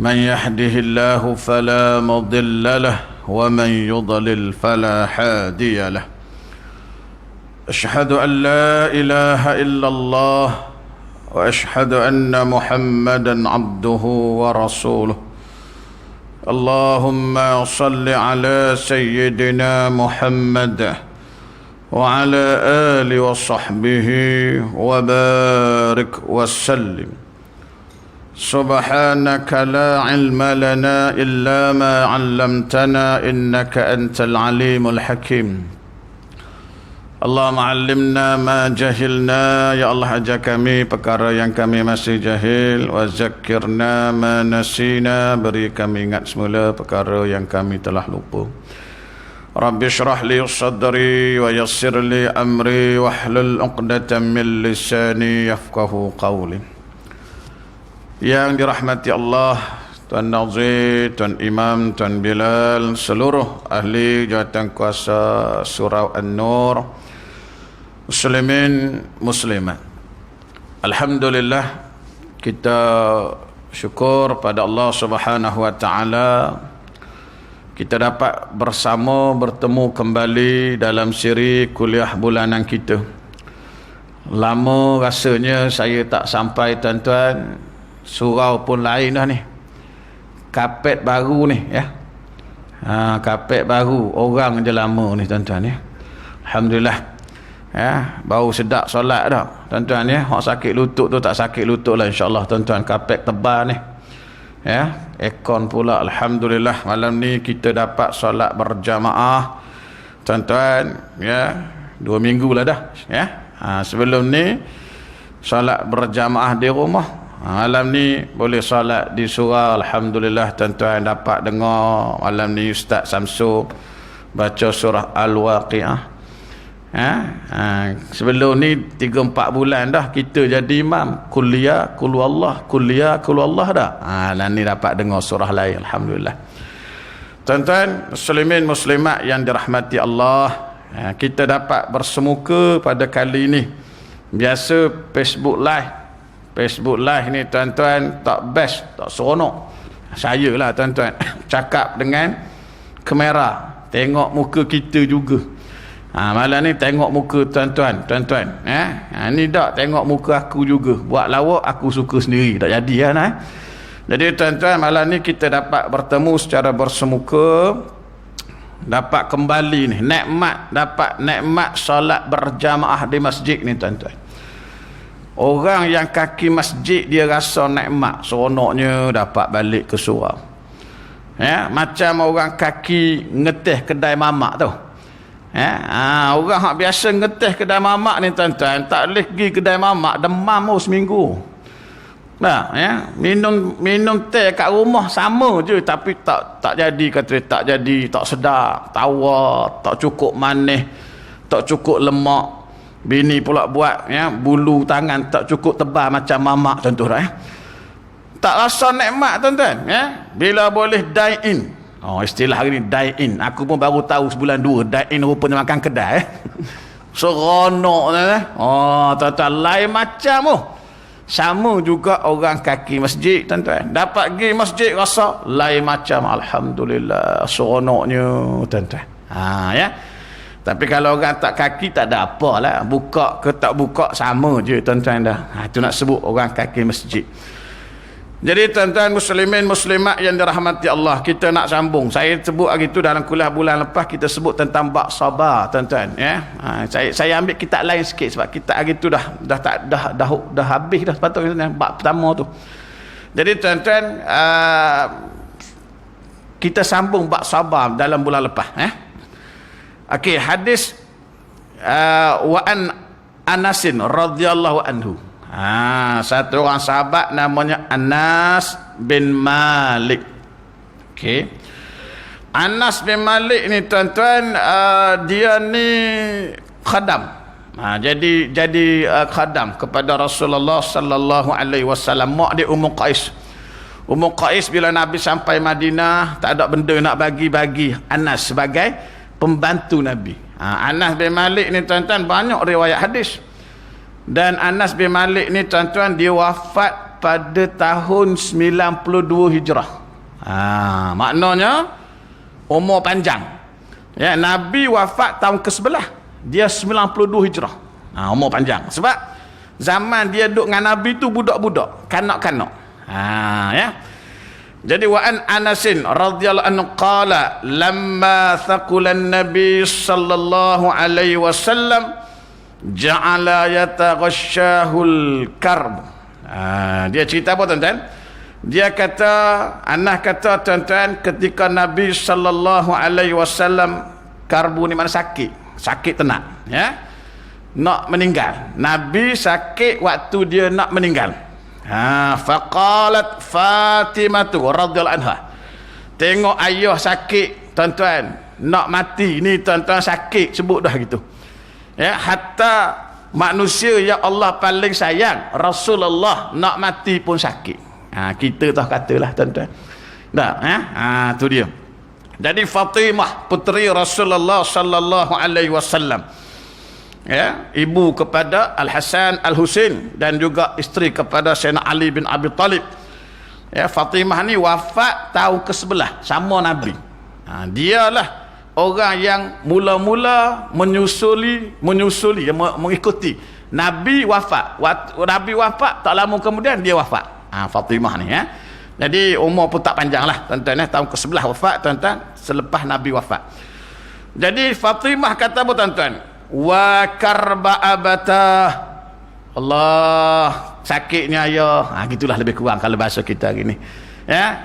من يهده الله فلا مضل له ومن يضلل فلا هادي له. أشهد أن لا إله إلا الله وأشهد أن محمدا عبده ورسوله. اللهم صل على سيدنا محمد وعلى آله وصحبه وبارك وسلم. سبحانك لا علم لنا إلا ما علمتنا إنك أنت العليم الحكيم. اللهم علمنا ما جهلنا. Ya Allah, ajar kami perkara yang kami masih jahil. Wa zakirna ma nasina. Beri kami ingat semula perkara yang kami telah lupa. Rabbi shrah li sadri wa yassir li amri wahlul 'uqdatam min lisani yafqahu qawli. Yang dirahmati Allah, Tuan Nazir, Tuan Imam, Tuan Bilal, seluruh ahli jawatan kuasa Surau An-Nur, muslimin muslimat. Alhamdulillah, kita syukur pada Allah Subhanahu wa taala kita dapat bersama bertemu kembali dalam siri kuliah bulanan kita. Lama rasanya saya tak sampai, tuan-tuan. Surau pun lain dah ni. Kapet baru ni, ya. Kapet baru, orang je lama ni, tuan-tuan, ya. Alhamdulillah. Ya, bau sedap solat dah, tuan-tuan, ya. Hak sakit lutut tu tak sakit lutut lah, insya-Allah, tuan-tuan. Kapet tebal ni. Ya, aircon pula. Alhamdulillah, malam ni kita dapat solat berjamaah, tuan-tuan, ya. 2 minggu lah dah, ya. Sebelum ni solat berjamaah di rumah. Malam ni boleh solat di surau. Alhamdulillah, tuan-tuan, dapat dengar malam ni Ustaz Samsul baca surah Al-Waqi'ah. Sebelum ni 3-4 bulan dah kita jadi imam kuliah kul Allah, kuliah kul Allah dah. Malam ni dapat dengar surah lain. Alhamdulillah. Tuan-tuan muslimin muslimat yang dirahmati Allah, kita dapat bersemuka pada kali ini. Biasa Facebook Live ni, tuan-tuan, tak best, tak seronok. Saya lah, tuan-tuan, cakap dengan kamera, tengok muka kita juga. Malam ni tengok muka tuan-tuan. Ni tak tengok muka aku juga. Buat lawak aku suka sendiri, tak jadi kan. Jadi tuan-tuan, malam ni kita dapat bertemu secara bersemuka, dapat kembali ni dapat nikmat solat berjamaah di masjid ni, tuan-tuan. Orang yang kaki masjid dia rasa nikmat, seronoknya dapat balik ke surau. Ya, macam orang kaki ngeteh kedai mamak tu. Ya, orang hak biasa ngeteh kedai mamak ni, tuan-tuan, tak boleh pergi kedai mamak, demam seminggu. Nah, ya, minum teh kat rumah sama je, tapi tak jadi, kata tak jadi, tak sedap, tawar, tak cukup manis, tak cukup lemak. Bini pula buat, ya, bulu tangan tak cukup tebal macam mamak, contoh dah, ya. Tak rasa nikmat, tuan-tuan, ya. Bila boleh dine in. Istilah hari ni dine in. Aku pun baru tahu sebulan 2 dine in rupanya makan kedai, seronok, tuan-tuan. Tuan-tuan, lain macam sama juga orang kaki masjid, tuan-tuan. Dapat pergi masjid rasa lain macam. Alhamdulillah, seronoknya, tuan-tuan. Ya. Tapi kalau orang tak kaki tak ada apalah, buka ke tak buka sama je, tuan-tuan dah. Itu nak sebut orang kaki masjid. Jadi tuan-tuan muslimin muslimat yang dirahmati Allah, kita nak sambung. Saya sebut hari tu dalam kuliah bulan lepas, kita sebut tentang bab sabar, tuan-tuan, ya. Saya ambil kitab lain sikit sebab kitab hari tu dah habis dah sepatutnya bab pertama tu. Jadi tuan-tuan, kita sambung bab sabar dalam bulan lepas, Okey, hadis wa an Anasin radhiyallahu anhu. Satu orang sahabat namanya Anas bin Malik. Okey. Anas bin Malik ni, tuan-tuan, dia ni khadam. Jadi khadam kepada Rasulullah sallallahu alaihi wasallam. Mak dia Ummu Qais. Ummu Qais bila Nabi sampai Madinah, tak ada benda nak bagi Anas sebagai pembantu Nabi. Anas bin Malik ni, tuan-tuan, banyak riwayat hadis. Dan Anas bin Malik ni, tuan-tuan, dia wafat pada tahun 92 Hijrah. Maknanya umur panjang. Ya, Nabi wafat tahun ke-11. Dia 92 Hijrah. Umur panjang. Sebab zaman dia duduk dengan Nabi tu budak-budak, kanak-kanak. Ya. Jadi wa an Anasin radhiyallahu anhu qala lamma thaqulan nabi sallallahu alaihi wasallam ja'ala yataghashshahul karb. Dia cerita apa tuan-tuan? Dia kata, Anas kata tuan-tuan, ketika Nabi sallallahu alaihi wasallam, karbu ni mana sakit, sakit tenat, ya, nak meninggal. Nabi sakit waktu dia nak meninggal. Faqalat Fatimah radhiyallahu anha, tengok ayah sakit tuan-tuan, nak mati ni tuan-tuan, sakit sebut dah gitu. Ya, hatta manusia yang Allah paling sayang, Rasulullah, nak mati pun sakit. Kita tahu katalah tuan-tuan. Dah, tu dia. Jadi Fatimah puteri Rasulullah sallallahu alaihi wasallam, ya, ibu kepada Al-Hasan Al-Husain dan juga isteri kepada Sayyidina Ali bin Abi Talib. Ya, Fatimah ni wafat tahun ke-11 sama Nabi. Dialah orang yang mula-mula menyusuli mengikuti Nabi wafat. Nabi wafat tak lama kemudian dia wafat. Fatimah ni, ya. Jadi umur pun tak panjang lah tuan-tuan, tahun ke-11 wafat tuan-tuan, selepas Nabi wafat. Jadi Fatimah kata apa tuan-tuan? Wa karba abatah, Allah, sakitnya ayah. Gitulah lebih kurang kalau bahasa kita hari ni, ya.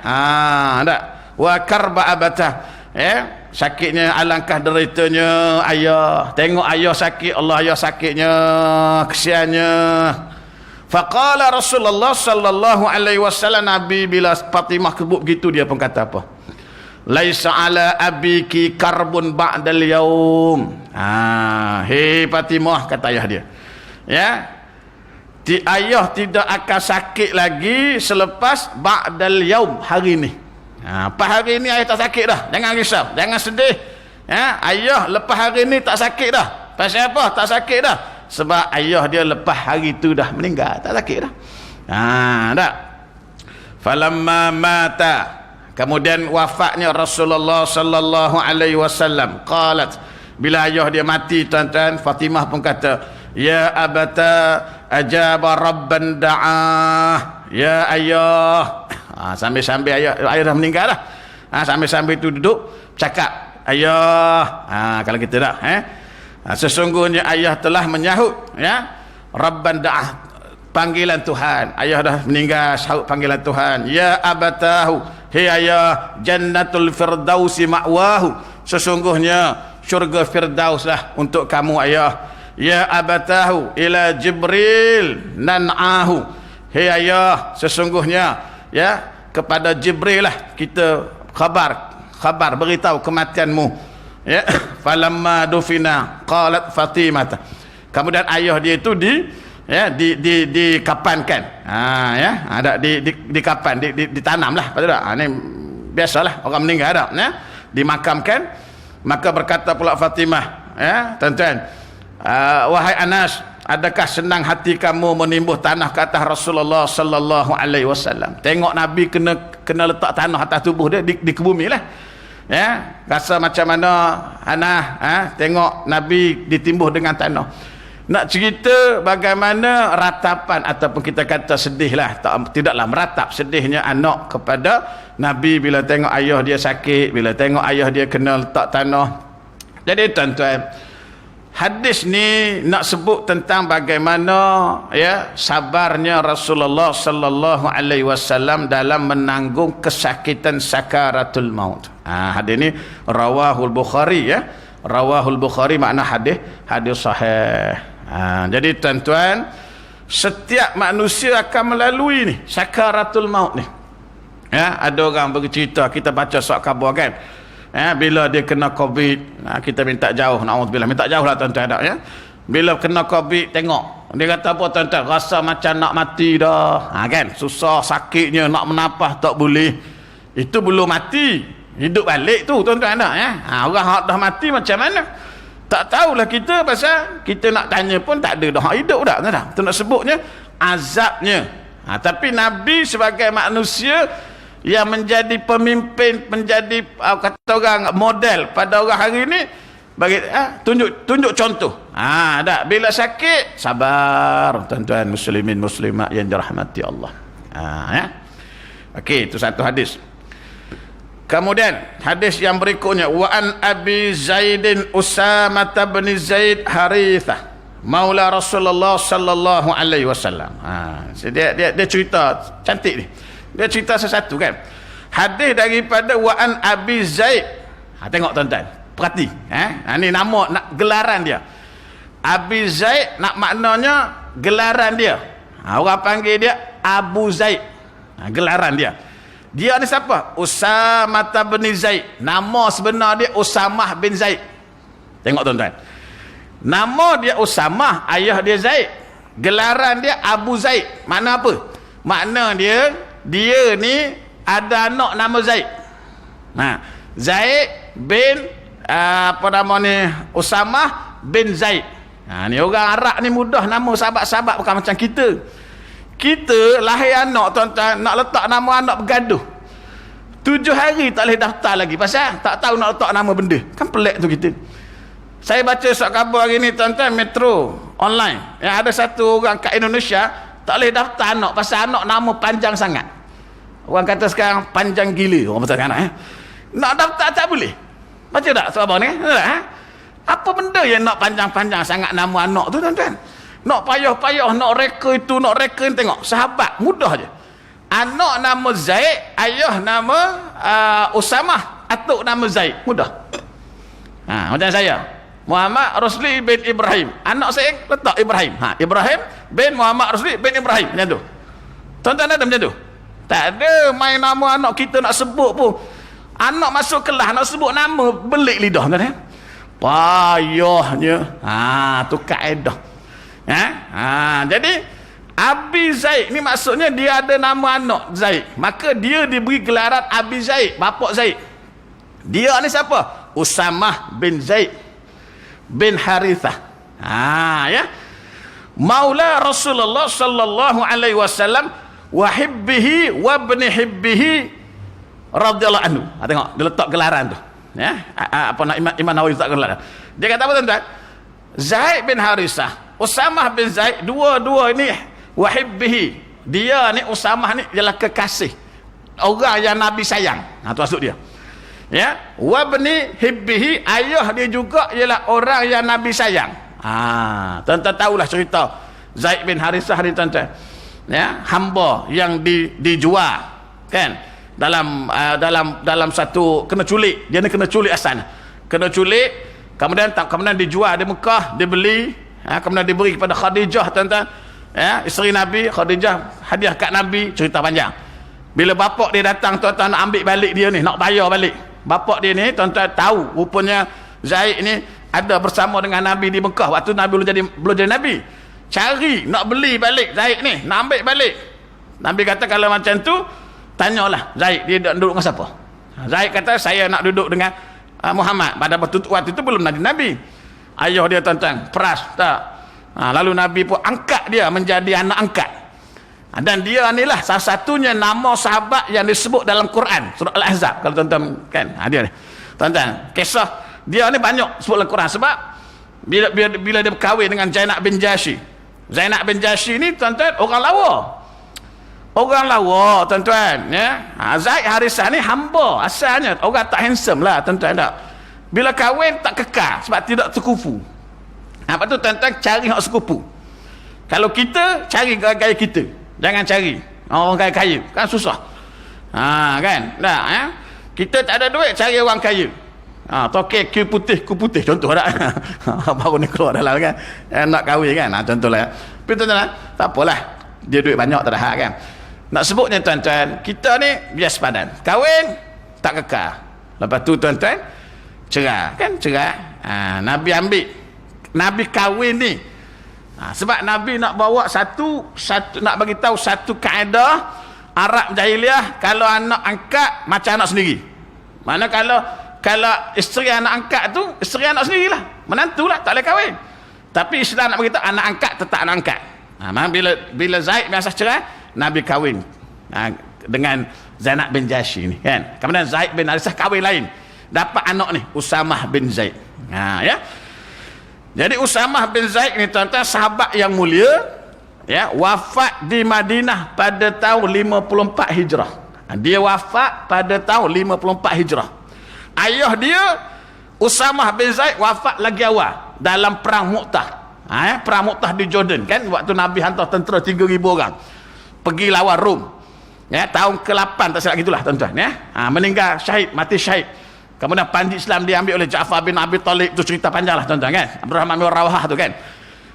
Tak, wa karba abatah, ya, sakitnya, alangkah deritanya ayah. Tengok ayah sakit, Allah, ayah sakitnya, kesiannya. Faqala Rasulullah sallallahu alaihi wasallam, Nabi bila Fatimah kebut gitu, dia pun kata apa? Laisa ala abiki karbun ba'dal yaum. Hei Fatimah, kata ayah dia, ya, ayah tidak akan sakit lagi selepas ba'dal yaum, hari ni. Pas hari ni ayah tak sakit dah, jangan risau, jangan sedih, ya. Ayah lepas hari ni tak sakit dah. Pasal apa tak sakit dah? Sebab ayah dia lepas hari tu dah meninggal, tak sakit dah. Tak. Falamma mata, kemudian wafatnya Rasulullah sallallahu alaihi wasallam, qalat, bila ayah dia mati tuan-tuan, Fatimah pun kata, ya abata ajaba rabban da'ah, ya ayah. Sambil-sambil ayah dah meninggal dah. Sambil-sambil tu duduk cakap, ayah. Kalau kita dah, sesungguhnya ayah telah menyahut, ya, rabban da'ah, panggilan Tuhan. Ayah dah meninggal, sahut panggilan Tuhan. Ya abatahu, hei ayah, jannatul firdausi ma'wahu, sesungguhnya syurga firdaus lah untuk kamu ayah. Ya abatahu ila Jibril nan'ahu, hei ayah, sesungguhnya, ya, kepada Jibril lah kita khabar beritahu kematianmu. Ya, falamma dufina qalat Fatimah, kemudian ayah dia itu dikapankan. Ya, ada di kapan, ditanamlah, betul tak? Ini biasalah orang meninggal ada, ya, dimakamkan. Maka berkata pula Fatimah, ya, tuan-tuan, wahai Anas, adakah senang hati kamu menimbuh tanah ke atas Rasulullah sallallahu alaihi wasallam? Tengok Nabi kena letak tanah atas tubuh dia, dikebumi lah. Ya, rasa macam mana Anas, tengok Nabi ditimbuh dengan tanah. Nak cerita bagaimana ratapan, ataupun kita kata sedih lah, tidaklah meratap, sedihnya anak kepada Nabi bila tengok ayah dia sakit, bila tengok ayah dia kena letak tanah. Jadi tuan-tuan, hadis ni nak sebut tentang bagaimana, ya, sabarnya Rasulullah sallallahu alaihi wasallam dalam menanggung kesakitan sakaratul maut. Hadis ni rawahul Bukhari, ya. Rawahul Bukhari makna hadis sahih. Jadi tuan-tuan, setiap manusia akan melalui ni sakaratul maut ni. Ya, ada orang bercerita, kita baca surat khabar kan. Bila dia kena COVID, kita minta jauh, naudzubillah, minta jauh lah tuan-tuan, ya. Bila kena COVID, tengok dia kata apa tuan-tuan, rasa macam nak mati dah, kan, susah, sakitnya, nak menapah tak boleh. Itu belum mati, hidup balik tu tuan-tuan, ya. Orang dah mati macam mana tak tahulah kita, pasal kita nak tanya pun tak ada dah hidup dah, tuan-tuan. Itu nak sebutnya azabnya Tapi Nabi sebagai manusia yang menjadi pemimpin, menjadi kata orang model pada orang hari ini, bagi tunjuk contoh. Tak, bila sakit sabar, tuan-tuan muslimin muslimat yang dirahmati Allah. Okey, itu satu hadis. Kemudian hadis yang berikutnya, wa an Abi Zaidin Usamah bin Zaid Harithah maula Rasulullah sallallahu alaihi wasallam. Dia cerita cantik ni. Dia cerita sesuatu kan. Hadis daripada wa an Abi Zaid. Tengok tuan-tuan, perhati. Ni nama gelaran dia. Abi Zaid nak maknanya gelaran dia. Orang panggil dia Abu Zaid. Gelaran dia. Dia ni siapa? Usamah bin Zaid. Nama sebenar dia Usamah bin Zaid. Tengok tuan-tuan. Nama dia Usamah, ayah dia Zaid. Gelaran dia Abu Zaid. Makna apa? Makna dia ni ada anak nama Zaid. Zaid bin apa nama ni? Usamah bin Zaid. Ni orang Arab ni mudah nama sahabat-sahabat, bukan macam kita. Kita lahir anak tuan-tuan, nak letak nama anak bergaduh. 7 hari tak boleh daftar lagi pasal tak tahu nak letak nama benda. Kan pelik tu kita. Saya baca surat khabar hari ni tuan-tuan, Metro online, yang ada satu orang kat Indonesia tak boleh daftar anak pasal anak nama panjang sangat. Orang kata sekarang panjang gila orang betul anak. Nak daftar tak boleh. Baca tak surat khabar ni? Apa benda yang nak panjang-panjang sangat nama anak tu tuan-tuan? Nak payah-payah, nak reka itu, nak reka ni, tengok. Sahabat, mudah je. Anak nama Zaid, ayah nama Usamah, atuk nama Zaid. Mudah. Macam saya. Muhammad Rusli bin Ibrahim. Anak saya letak Ibrahim. Ibrahim bin Muhammad Rusli bin Ibrahim. Macam tu. Tuan-tuan ada macam tu? Tak ada main nama anak kita nak sebut pun. Anak masuk kelas, nak sebut nama, belik lidah. Tuan-tuan. Payahnya. Tu kaedah. Jadi Abi Zaid ni maksudnya dia ada nama anak Zaid, maka dia diberi gelaran Abi Zaid, bapak Zaid. Dia ni siapa? Usamah bin Zaid bin Harithah. Ya, maula Rasulullah sallallahu alaihi wasallam wa hibbihi wa ibni hibbihi radhiyallahu anhu. Tengok dia letak gelaran tu, ya. Apa nak Imam Nawawi letak gelaran. Dia kata apa tuan-tuan? Zaid bin Harithah, Usamah bin Zaid, dua-dua ini wahibbihi. Dia ni Usamah ni ialah kekasih, orang yang Nabi sayang. Tu maksud dia. Ya, wabni hibbihi, ayah dia juga ialah orang yang Nabi sayang. Tuan-tuan tahulah cerita Zaid bin Harithah ni tuan-tuan. Ya, hamba yang dijual kan dalam satu kena culik. Dia ni kena culik asal. Kena culik, kemudian dijual di Mekah, dibeli. Kemudian diberi kepada Khadijah tuan-tuan, ya, isteri Nabi. Khadijah hadiah kat Nabi, cerita panjang. Bila bapak dia datang tuan-tuan nak ambil balik dia ni, nak bayar balik, bapak dia ni tuan-tuan tahu rupanya Zaid ni ada bersama dengan Nabi di Mekah waktu Nabi belum jadi Nabi. Cari nak beli balik Zaid ni, nak ambil balik. Nabi kata kalau macam tu tanyalah Zaid dia duduk dengan siapa. Zaid kata saya nak duduk dengan Muhammad. Pada waktu itu belum Nabi. Ayah dia tuan-tuan peras tak. Lalu Nabi pun angkat dia menjadi anak angkat. Dan dia inilah salah satunya nama sahabat yang disebut dalam Quran, surah Al-Ahzab. Kalau tuan-tuan kan, dia ni tuan-tuan, kisah dia ni banyak sebut dalam Quran. Sebab bila dia berkahwin dengan Zainab bin Jahsy. Zainab bin Jahsy ni tuan-tuan orang lawa tuan-tuan, ya. Zaid Harithah ni hamba asalnya, orang tak handsome lah tuan-tuan tak. Bila kahwin tak kekal sebab tidak sekufu. Apa tu tuan-tuan, cari hak sekufu. Kalau kita cari gaya kita, jangan cari orang kaya-kaya, kan susah. Kan? Nah, ya. Kita tak ada duit, cari orang kaya. Tokek ku putih contoh tak. Baru ni keluar dalam kan. Nak kahwin kan. Contohlah. Ya. Tapi tuan-tuan, tak apalah. Dia duit banyak tak ada hak kan. Nak sebutnya tuan-tuan, kita ni bias padan. Kahwin tak kekal. Lepas tu tuan-tuan cerai kan, Nabi ambil, Nabi kahwin ni sebab Nabi nak bawa satu nak bagi tahu satu kaedah Arab jahiliah. Kalau anak angkat macam anak sendiri. Mana kalau isteri anak angkat tu isteri anak sendirilah, menantulah, tak boleh kahwin. Tapi Islam nak bagi tahu anak angkat tetap anak angkat. Bila Zaid biasa cerai, Nabi kahwin dengan Zainab bin Jahsy ni kan. Kemudian Zaid bin Harisah kahwin lain, dapat anak ni Usamah bin Zaid. Ya. Jadi Usamah bin Zaid ni tuan-tuan sahabat yang mulia, ya, wafat di Madinah pada tahun 54 Hijrah. Dia wafat pada tahun 54 Hijrah. Ayah dia Usamah bin Zaid wafat lagi awal dalam perang Mu'tah. Perang Mu'tah di Jordan kan, waktu Nabi hantar tentera 3,000 orang pergi lawan Rom. Ya, tahun ke-8 tak silap gitulah tuan-tuan, ya. Meninggal syahid, mati syahid. Kemudian panji Islam diambil oleh Ja'far bin Abi Talib. Itu cerita panjang lah tuan-tuan kan, Abdul Rahman bin Rawahah tu kan.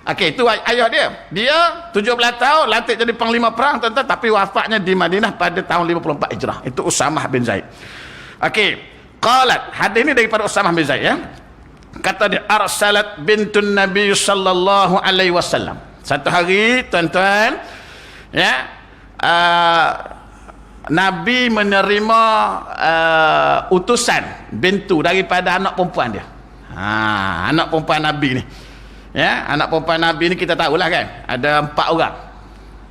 Okey, itu ayah dia. Dia 17 tahun lantik jadi panglima perang tuan-tuan, tapi wafatnya di Madinah pada tahun 54 Hijrah. Itu Usamah bin Zaid. Okey, qalat, hadis ini daripada Usamah bin Zaid, ya. Kata dia, arsalat bintun Nabi sallallahu alaihi wasallam. Satu hari tuan-tuan, ya, Nabi menerima utusan bintu daripada anak perempuan dia. Anak perempuan Nabi ni, ya, anak perempuan Nabi ni kita tahulah kan, ada 4 orang.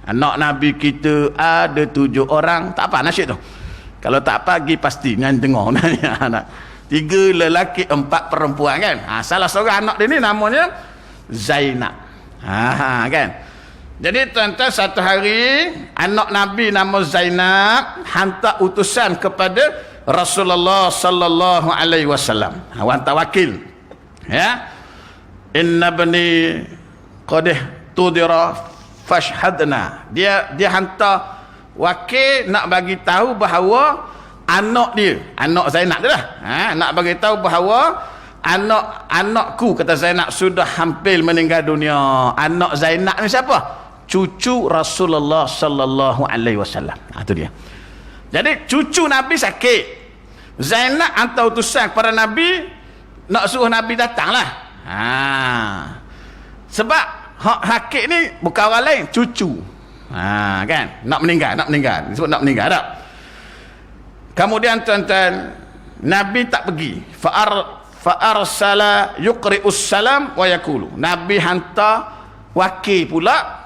Anak Nabi kita ada 7 orang. Tak apa nasyid tu, kalau tak pagi pasti nyan dengar anak 3 lelaki 4 perempuan kan. Salah seorang anak dia ni namanya Zainab. Kan. Jadi tuan-tuan, satu hari anak Nabi nama Zainab hantar utusan kepada Rasulullah sallallahu alaihi wasallam. Hantar wakil. Ya. Inna bani qad tudira fashhadna. Dia hantar wakil nak bagi tahu bahawa anak dia, anak Zainab tu lah, nak bagi tahu bahawa anakku, kata Zainab, sudah hampir meninggal dunia. Anak Zainab ni siapa? Cucu Rasulullah sallallahu alaihi wasallam. Itu dia. Jadi cucu Nabi sakit. Zainab hantar utusan kepada Nabi nak suruh Nabi datanglah. Sebab hakik ni bukan orang lain, cucu. Kan? Nak meninggal. Disebut nak meninggal tak? Kemudian tuan-tuan, Nabi tak pergi. Fa'arsala yuqri'us salam wa yaqulu. Nabi hantar wakil pula,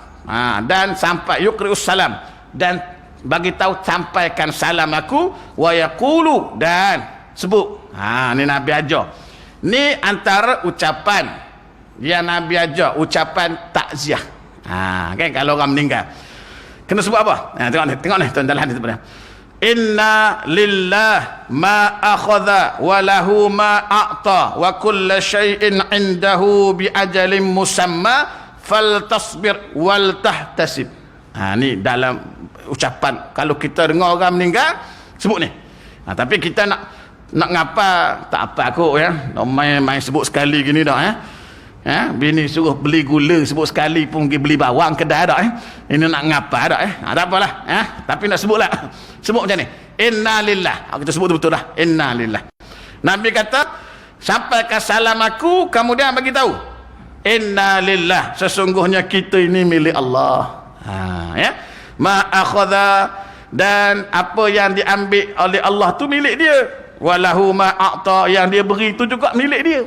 dan sampai yuqri'us salam, dan bagi tahu sampaikan salam aku, wa yaqulu, dan sebut. Ni Nabi ajar. Ni antara ucapan yang Nabi ajar, ucapan takziah. Kan kalau orang meninggal kena sebut apa? Tengok ni tuan-tuan, hadis sebenarnya. Inna lillah ma akhadha wa lahu ma a'ta wa kullu syai'in 'indahu bi ajalin musamma faltasbir wal tahtasib. Ni dalam ucapan kalau kita dengar orang meninggal sebut ni. Tapi kita nak ngapa tak apa aku, ya. Main sebut sekali gini dah, ya. Bini suruh beli gula, sebut sekali pun pergi beli bawang kedai dah, Ini nak ngapa dah, tak apalah, tapi nak sebutlah. Sebut macam ni. Inna lillah. Kita sebut betul dah. Inna lillah. Nabi kata, sampaikan salam aku, kemudian bagi tahu, inna lillah, sesungguhnya kita ini milik Allah. Ya. Ma akhadha, dan apa yang diambil oleh Allah tu milik dia. Walahu ma a'ta, yang dia beri tu juga milik dia.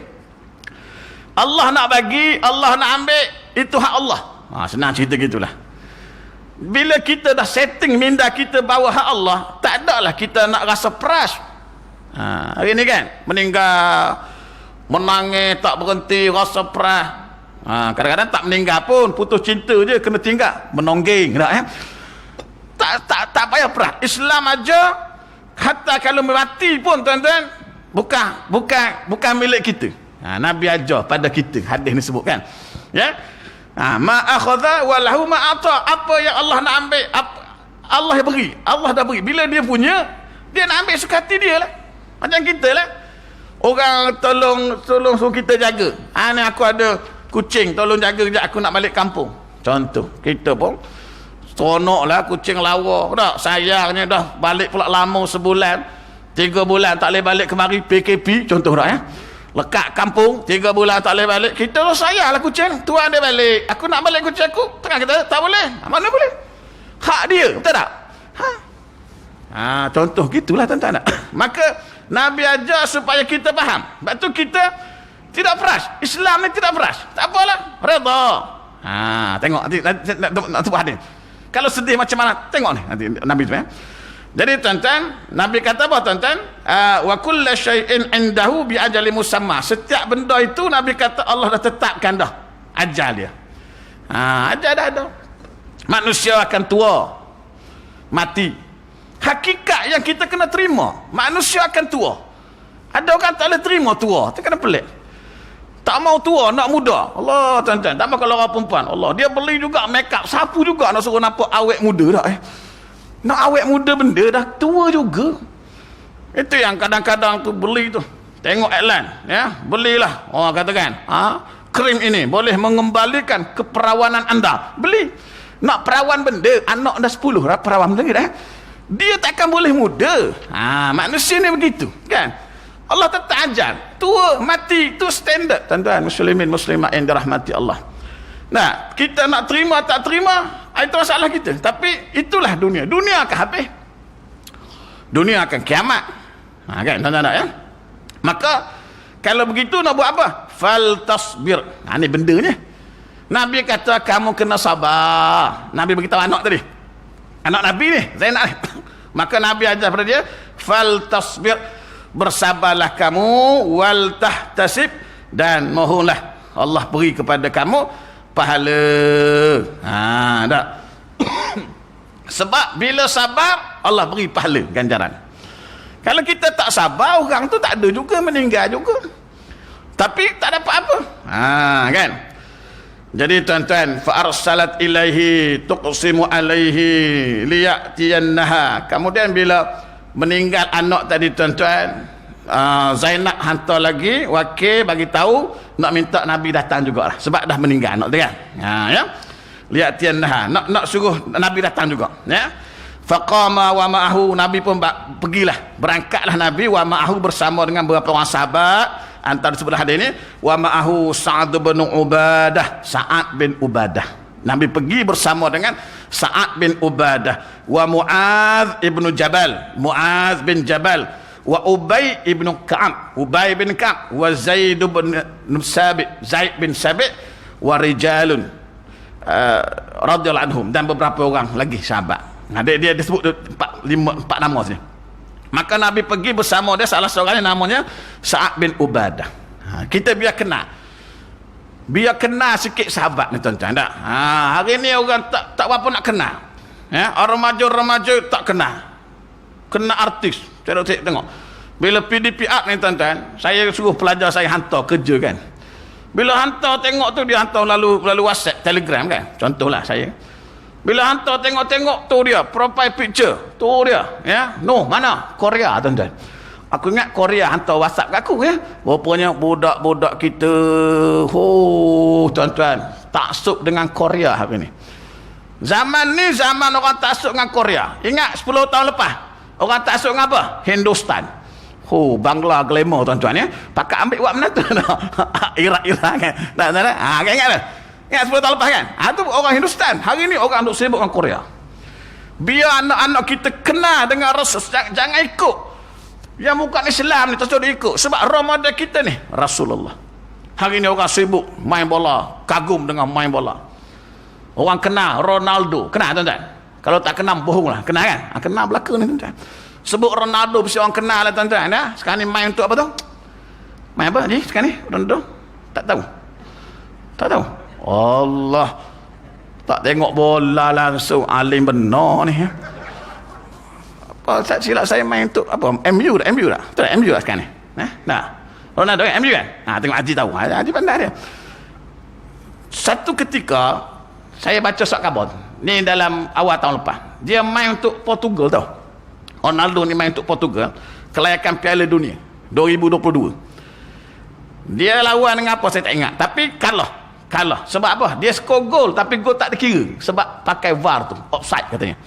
Allah nak bagi, Allah nak ambil, itu hak Allah. Senang cerita gitulah. Bila kita dah setting minda kita bawa hak Allah, tak adalah kita nak rasa peras. Hari ni kan meninggal, menangis tak berhenti, rasa peras. Kadang-kadang tak meninggal pun, putus cinta je kena tinggal, menonggeng tak, tak payah peras. Islam aja, hatta kalau mati pun tuan-tuan, bukan milik kita. Nabi ajar pada kita, hadis ni sebut kan, ya. Ma akhadha wa lahu ma ata, apa yang Allah nak ambil, Allah yang beri, Allah dah beri. Bila dia punya, dia nak ambil suka hati dia lah. Macam kita lah, orang tolong suruh kita jaga. Ni aku ada kucing, tolong jaga kejap, aku nak balik kampung. Contoh, kita pun seronok lah kucing lawa tak, sayangnya dah balik pula lama sebulan 3 bulan tak boleh balik kemari, PKP contoh tak, ya. Lekat kampung 3 bulan tak boleh balik, kita sayanglah kucing, tuan dia balik, aku nak balik kucing aku, tengah kita tak boleh, mana boleh, hak dia, betul tak? Contoh gitulah tuan-tuan. Maka Nabi ajar supaya kita faham. Sebab tu kita tidak peras. Islam ni tidak peras, tak apalah, redha. Tengok nak sebut hadis. Kalau sedih macam mana? Tengok ni nanti Nabi tu ya. Jadi tuan-tuan, Nabi kata apa tuan-tuan? Wa kullu syai'in indahu bi ajali musamma. Setiap benda itu Nabi kata Allah dah tetapkan dah ajal dia. Ajal dah ada. Manusia akan tua, mati. Hakikat yang kita kena terima, manusia akan tua. Ada orang tak boleh terima tua, tu kena pelik. Tak mau tua, nak muda. Allah tuan-tuan, tak mau kalau orang perempuan. Allah, dia beli juga make up, sapu juga nak suruh nampak awet muda dah Nak awet muda benda dah tua juga. Itu yang kadang-kadang tu beli tu. Tengok iklan, ya, belilah. Orang katakan, krim ini boleh mengembalikan keperawanan anda. Beli. Nak perawan benda, anak dah 10 dah perawan lagi dah. Dia takkan boleh muda. Manusia ni begitu, kan? Allah tetap ajal. Tua, mati, itu standard. Tuan-tuan, muslimin, muslimat yang dirahmati Allah. Nah, kita nak terima, tak terima, itu masalah kita. Tapi, itulah dunia. Dunia akan habis. Dunia akan kiamat. Kan, tuan-tuan, ya? Maka, kalau begitu, nak buat apa? Fal tasbir. Ini bendanya. Nabi kata, kamu kena sabar. Nabi beritahu anak tadi. Anak Nabi ni, Zainab ni. Maka Nabi ajar pada dia, fal tasbir. Bersabarlah kamu, wal tahtasib, dan mohonlah Allah beri kepada kamu pahala. Tak. Sebab bila sabar, Allah beri pahala, ganjaran. Kalau kita tak sabar, orang tu tak ada juga, meninggal juga. Tapi tak dapat apa. Kan? Jadi tuan-tuan, fa arsalat ilaihi tuqsimu alaihi liyatiyannaha. Kemudian bila meninggal anak tadi tuan-tuan, Zainab hantar lagi wakil bagi tahu nak minta Nabi datang jugalah sebab dah meninggal anak tu kan. Ya. Liyatiyannaha, nak suruh Nabi datang juga, ya. Faqama wa ma'ahu, Nabi pun pergilah, berangkatlah Nabi wa ma'ahu bersama dengan beberapa orang sahabat. Antara sebelah hadis ini wa ma'ahu Sa'ad bin Ubadah, Sa'ad bin Ubadah. Nabi pergi bersama dengan Sa'ad bin Ubadah, wa Mu'adz ibnu Jabal, Mu'adz bin Jabal, wa Ubay ibnu Ka'ab, Ubay bin Ka'ab, wa Zaid bin Sabit, Zaid bin Sabit, wa rijalun radhiyallahu anhum, dan beberapa orang lagi sahabat. Dia sebut 4 nama sini. Maka Nabi pergi bersama dia, salah seorang namanya Sa'ad bin Ubadah. Kita biar kenal sikit sahabat ni tuan-tuan. Hari ni orang tak apa nak kenal. Ya, remaja-remaja tak kenal. Kena artis. Tengok. Bila PDPR ni tuan-tuan, saya suruh pelajar saya hantar kerja kan. Bila hantar tengok tu, dia hantar lalu WhatsApp, Telegram kan. Contohlah saya. Bila hantar tengok tu dia profile picture, tu dia, ya. Mana? Korea tuan-tuan. Aku ingat Korea hantar WhatsApp kat aku, ya. Rupanya budak-budak kita, tuan-tuan, taksub dengan Korea hari ni. Zaman ni zaman orang taksub dengan Korea. Ingat 10 tahun lepas, orang taksub dengan apa? Hindustan. Bangla glamour tuan-tuan, ya. Pakai ambil buat mana tu? Irak-Irak kan. Kan ingat tak? Ingat 10 tahun lepas kan? Itu orang Hindustan. Hari ni orang duk sibuk dengan Korea. Biar anak-anak kita kenal dengan Rasul. Jangan ikut yang bukan Islam ni, tak suruh ikut. Sebab Ramadan kita ni Rasulullah. Hari ni orang sibuk main bola, kagum dengan main bola. Orang kenal Ronaldo. Kenal tuan-tuan? Kalau tak kenal, bohong lah. Kenal kan? Kenal belaka ni tuan-tuan. Sebut Ronaldo, mesti orang kenal lah tuan-tuan. Ya? Sekarang ni main untuk apa tu? Main apa ni sekarang ni? Ronaldo? Tak tahu? Tak tahu? Allah, tak tengok bola langsung, alim benar ni, ya. Apa tak silap saya main untuk apa? MU tak? Betul tak? MU lah sekarang ni. Nah, Ronaldo kan? MU kan? Tengok Haji tahu. Haji pandai dia. Satu ketika saya baca surat khabar ni dalam awal tahun lepas. Dia main untuk Portugal tau. Ronaldo ni main untuk Portugal, kelayakan Piala Dunia 2022. Dia lawan dengan apa saya tak ingat, tapi kalah. Sebab apa? Dia skor gol tapi gol tak dikira sebab pakai VAR tu, offside katanya.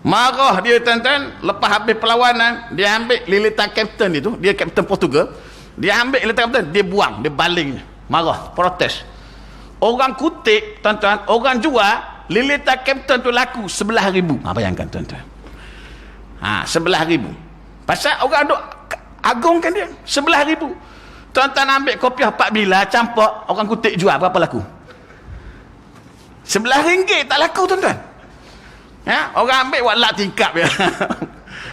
Marah dia tuan-tuan. Lepas habis perlawanan, dia ambil lilitan kapten itu, dia kapten Portugal, dia ambil lilitan kapten, dia buang, dia baling. Marah, protes. Orang kutip tuan-tuan, orang jual lilitan kapten tu laku 11,000. Bayangkan tuan-tuan. 11,000. Pasal orang duk agungkan dia 11,000. Tuan-tuan ambil kopiah 4 bilah, campak, orang kutip jual, berapa laku? RM11 tak laku tuan-tuan. Ya, orang ambil buat lak tingkap dia.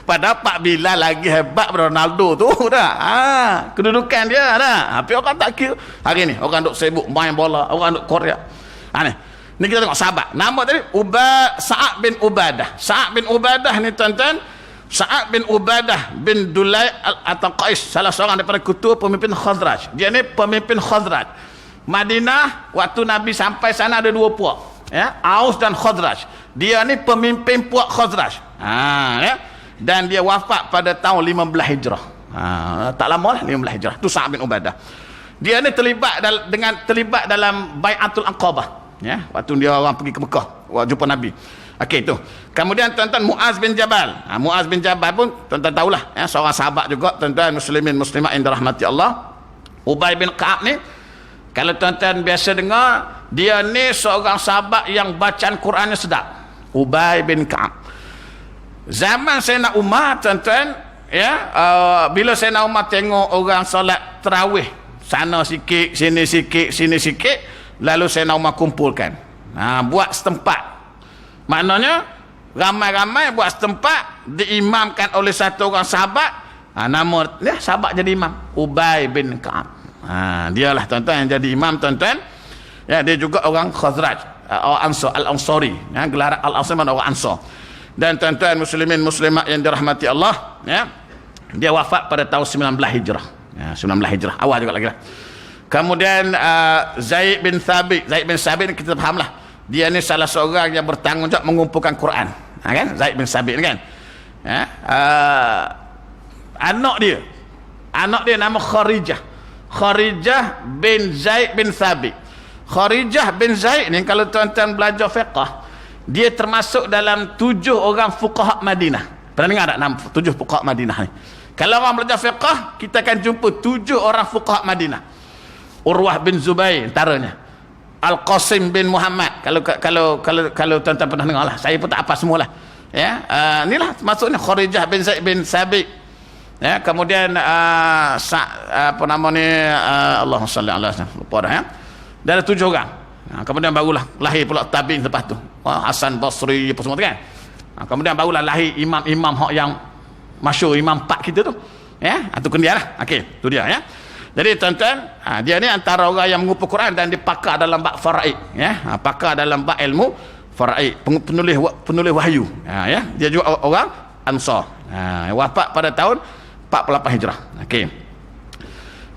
Padahal Pak Bilal lagi hebat daripada Ronaldo tu dah. Kedudukan dia dah. Tapi orang tak kira. Hari ni orang duk sibuk main bola, orang duk Korea. Ni kita tengok sahabat. Nama tadi Sa'ad bin Ubadah. Sa'ad bin Ubadah ni tuan-tuan, Sa'ad bin Ubadah bin Dulay atau Qais, salah seorang daripada ketua pemimpin Khazraj. Dia ni pemimpin Khazraj. Madinah waktu Nabi sampai sana ada dua puak, ya, Aus dan Khazraj. Dia ni pemimpin puak Khazraj. Ya. Dan dia wafat pada tahun 15 Hijrah. Tak lama lah 15 Hijrah. Tu Sa'ad bin Ubadah. Dia ni terlibat dalam Bai'atul Aqabah. Ya, waktu dia orang pergi ke Mekah, jumpa Nabi. Okey tu. Kemudian tuan-tuan Muaz bin Jabal. Muaz bin Jabal pun tuan-tuan tahulah, ya, seorang sahabat juga tuan-tuan muslimin muslimat yang dirahmati Allah. Ubay bin Ka'ab ni, kalau tuan-tuan biasa dengar, dia ni seorang sahabat yang bacaan Qurannya sedap. Ubay bin Ka'ab. Zaman Sayyidina Umar tuan-tuan, ya, bila Sayyidina Umar tengok orang solat tarawih, sana sikit, sini sikit, sini sikit, lalu Sayyidina Umar kumpulkan, buat setempat. Maknanya ramai-ramai buat setempat, diimamkan oleh satu orang sahabat. Nama dia sahabat jadi imam, Ubay bin Ka'ab. Dialah tuan-tuan yang jadi imam tuan-tuan. Ya, dia juga orang Khazraj, orang Ansar, Al-Ansari. Ya, gelaran Al-Ansari mana orang Ansar. Dan tuan-tuan muslimin muslimat yang dirahmati Allah, ya, dia wafat pada tahun 19 Hijrah. Ya, 19 Hijrah, awal juga lagi lah. Kemudian Zaid bin Thabit ni kita fahamlah, dia ni salah seorang yang bertanggungjawab mengumpulkan Quran, kan, Zaid bin Thabit ni kan, ya. Anak dia nama Kharijah bin Zaid bin Thabit. Kharijah bin Zaid ni kalau tuan-tuan belajar fiqh, dia termasuk dalam 7 orang fuqaha Madinah. Pernah dengar tak nama 7 fuqaha Madinah ni? Kalau orang belajar fiqh, kita akan jumpa 7 orang fuqaha Madinah. Urwah bin Zubair antaranya, Al-Qasim bin Muhammad, kalau tuan-tuan pernah dengar lah, saya pun tak apa semualah, ya. Inilah maksudnya Kharijah bin Zaid bin Thabit, ya. Kemudian apa nama ni, Allahumma salli ala lupa dah, ya. Dia ada 7 orang. Kemudian barulah lahir pula tabi'in lepas tu, Hasan Basri apa semua tu kan. Kemudian barulah lahir imam-imam hak yang masyhur, imam 4 kita tu, ya. Itu dia lah. Okey, tu dia, ya. Jadi tuan-tuan, dia ni antara orang yang mengumpul Quran dan dipakar dalam bab faraid, ya. Pakar dalam bab ilmu faraid, penulis wahyu, ya. Dia juga orang Ansar. Wafat pada tahun 48 Hijrah. Okey.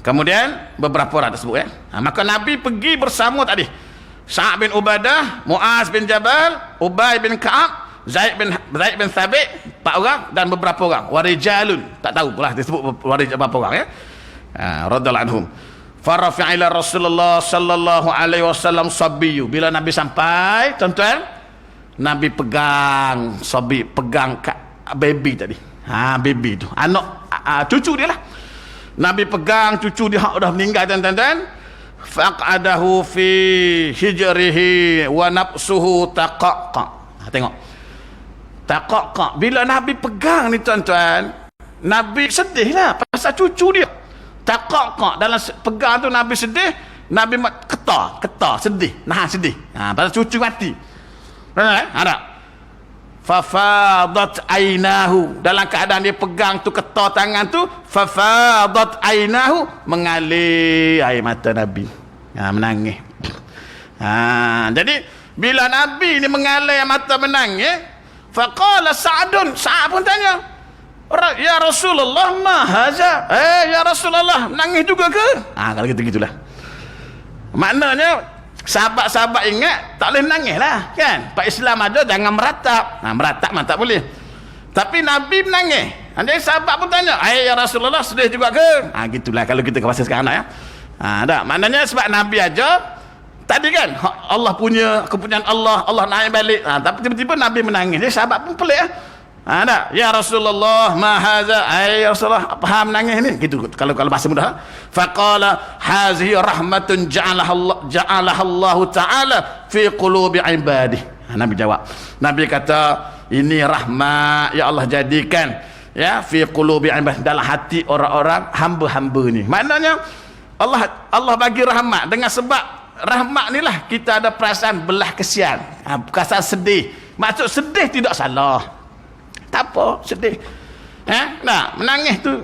Kemudian beberapa orang tersebut, ya. Maka Nabi pergi bersama tadi Sa'ad bin Ubadah, Muaz bin Jabal, Ubay bin Ka'ab, Zaid bin Thabit, 4 orang, dan beberapa orang warijalun, tak tahu pula disebut warijal berapa orang, ya. Radhiyallahu anhum. Farafa'a ila Rasulullah sallallahu alaihi wasallam sabiyyu. Bila Nabi sampai, tuan-tuan, Nabi pegang baby tadi. Baby tu, anak, cucu dia lah. Nabi pegang cucu dia hak dah meninggal tuan-tuan. Faqadahu fi hijrihi wa nafsuhu taqaqqa. Tengok. Taqaqqa. Bila Nabi pegang ni tuan-tuan, Nabi sedih lah pasal cucu dia. Taqaqqa, dalam pegang tu Nabi sedih, Nabi ketar, sedih, sedih. Pasal cucu mati. Ada. Fafadat ainahu, dalam keadaan dia pegang tu, ketar tangan tu, fafadat ainahu, mengalir air mata Nabi. Menangis. Jadi bila Nabi ni mengalir air mata menangis, faqala Sa'ad pun tanya, ya Rasulullah, ma haza? Ya Rasulullah, menangis juga ke? Kalau gitu-gitulah. Maknanya sahabat-sahabat ingat tak boleh menangis lah, kan? Pak Islam ada jangan meratap. Meratap mah tak boleh. Tapi Nabi menangis. Jadi sahabat pun tanya, ya Rasulullah, sedih juga ke? Gitulah kalau kita ke masa sekarang ya. Tak, maknanya sebab Nabi aja tadi kan Allah punya kepunyaan Allah naik balik. Tapi tiba-tiba Nabi menangis. Jadi sahabat pun pelik tak? Ya Rasulullah, ma haza? Ya Rasulullah, faham menangis ni? Gitu kalau bahasa mudah. Faqala hazihi rahmatun ja'alaha Allah Ta'ala fi qulubi ibadihi. Nabi jawab. Nabi kata, ini rahmat ya Allah jadikan, ya, fi qulubi ibadihi, dalam hati orang-orang hamba-hamba ni. Maknanya Allah bagi rahmat. Dengan sebab rahmat ni lah kita ada perasaan belah kesian, perasaan sedih, Maksud sedih tidak salah. Tak apa, sedih. Nah, menangis tu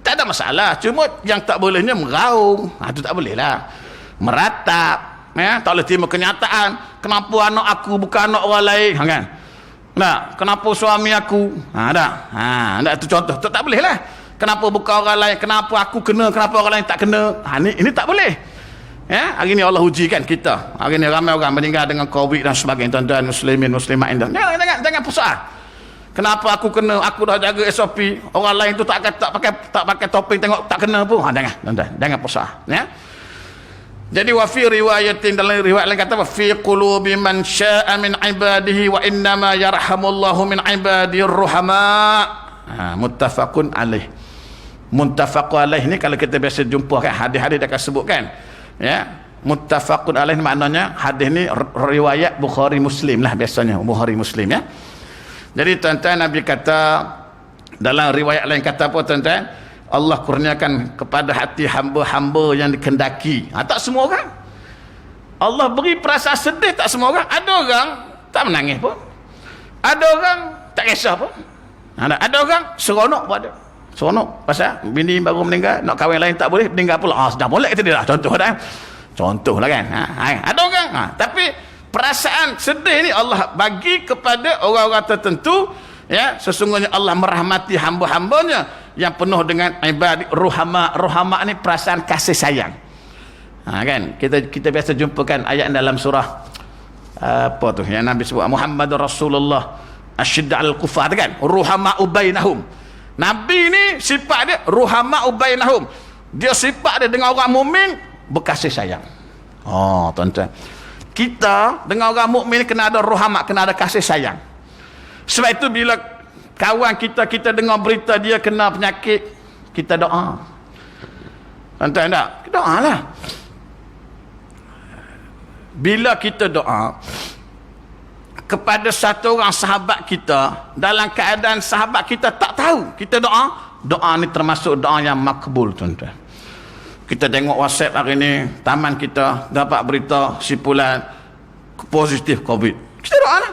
tak ada masalah. Cuma yang tak bolehnya meraung. Itu tak boleh lah. Meratap. Tak boleh terima kenyataan. Kenapa anak aku bukan anak orang lain? Kan? Nah, kenapa suami aku? Dah itu contoh. Tak boleh lah. Kenapa bukan orang lain? Kenapa aku kena? Kenapa orang lain tak kena? Ini tak boleh. Hari ni Allah ujikan kita. Hari ni ramai orang meninggal dengan COVID dan sebagainya. Tuan-tuan muslimin muslimat indah. Jangan persoal. Kenapa aku kena? Aku dah jaga SOP. Orang lain tu tak pakai topeng tengok tak kena pun. Jangan, tuan-tuan. Jangan persoal. Jadi wa fi riwayatin, dalam riwayat lain kata fi qulubi man syaa'a min ibadihi wa innama yarhamullahu min ibadihi ruhama. Muttafaqun alaih. Muttafaqun alaih ni kalau kita biasa jumpa kan hadis-hadis dia akan sebutkan. Muttafaqun alaih maknanya hadis ni riwayat Bukhari Muslim lah biasanya, Bukhari Muslim ya. Jadi tuan-tuan Nabi kata dalam riwayat lain kata apa tuan-tuan? Allah kurniakan kepada hati hamba-hamba yang dikendaki. Tak semua orang. Allah beri perasaan sedih tak semua orang. Ada orang tak menangis pun. Ada orang tak kisah pun. Ada orang seronok pun ada. Seronok pasal bini baru meninggal, nak kahwin lain tak boleh, meninggal pula. Sudah boleh kata dia lah. Contoh lah kan. Ada orang. Tapi perasaan sedih ni Allah bagi kepada orang-orang tertentu. Sesungguhnya Allah merahmati hamba-hambanya yang penuh dengan ibadah ruhama ni perasaan kasih sayang. Kan kita biasa jumpakan ayat dalam surah apa tu yang Nabi sebut Muhammadur Rasulullah asyidda'al kufar kan, ruhama bainahum. Nabi ni sifat dia ruhama bainahum. Dia sifat dia dengan orang mukmin berkasih sayang. Tuan-tuan, kita dengan orang mukmin kena ada ruhama, kena ada kasih sayang. Sebab itu bila kawan kita dengar berita dia kena penyakit, kita doa. Tuan-tuan tak? Doa lah. Bila kita doa kepada satu orang sahabat kita dalam keadaan sahabat kita tak tahu, kita doa ni termasuk doa yang makbul tuan-tuan. Kita tengok WhatsApp hari ni, taman kita dapat berita simpulan positif COVID. Kita doa lah.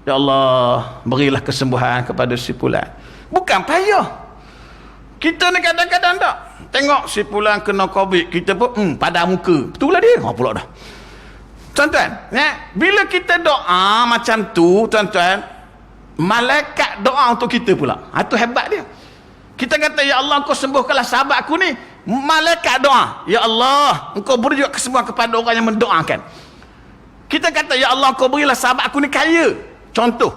Ya Allah, berilah kesembuhan kepada si fulan. Bukan payah. Kita ni kadang-kadang tak tengok si fulan kena COVID, kita pun pada muka. Betul lah dia. Pula dah. Tuan-tuan, bila kita doa macam tu, tuan-tuan, malaikat doa untuk kita pula. Itu hebat dia. Kita kata, ya Allah, engkau sembuhkanlah sahabat aku ni. Malaikat doa, ya Allah, engkau beri juga kesembuhan kepada orang yang mendoakan. Kita kata, ya Allah, engkau berilah sahabat aku ni kaya. Contoh,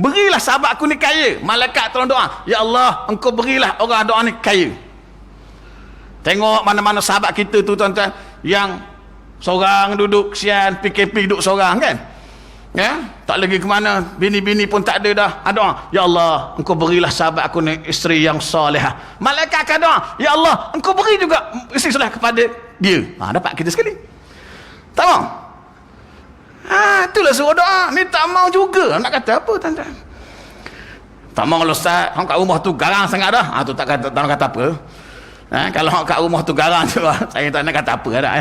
berilah sahabat aku ni kaya. Malaikat tolong doa, ya Allah, engkau berilah orang doa ni kaya. Tengok mana-mana sahabat kita tu tuan-tuan, yang seorang duduk kesian, PKP duduk seorang kan, tak lagi ke mana, bini-bini pun tak ada dah. Doa, ya Allah, engkau berilah sahabat aku ni isteri yang salihah. Malaikat akan doa, ya Allah, engkau beri juga isteri salihah kepada dia. Dapat kita sekali. Tak mau? Itulah suruh doa. Ni tak mau juga. Nak kata apa tuan-tuan? Tak mau kalau Ustaz, orang kat rumah tu garang sangat dah. Tu tak nak kata apa. Kalau orang kat rumah tu garang tu, saya tak nak kata apa dah.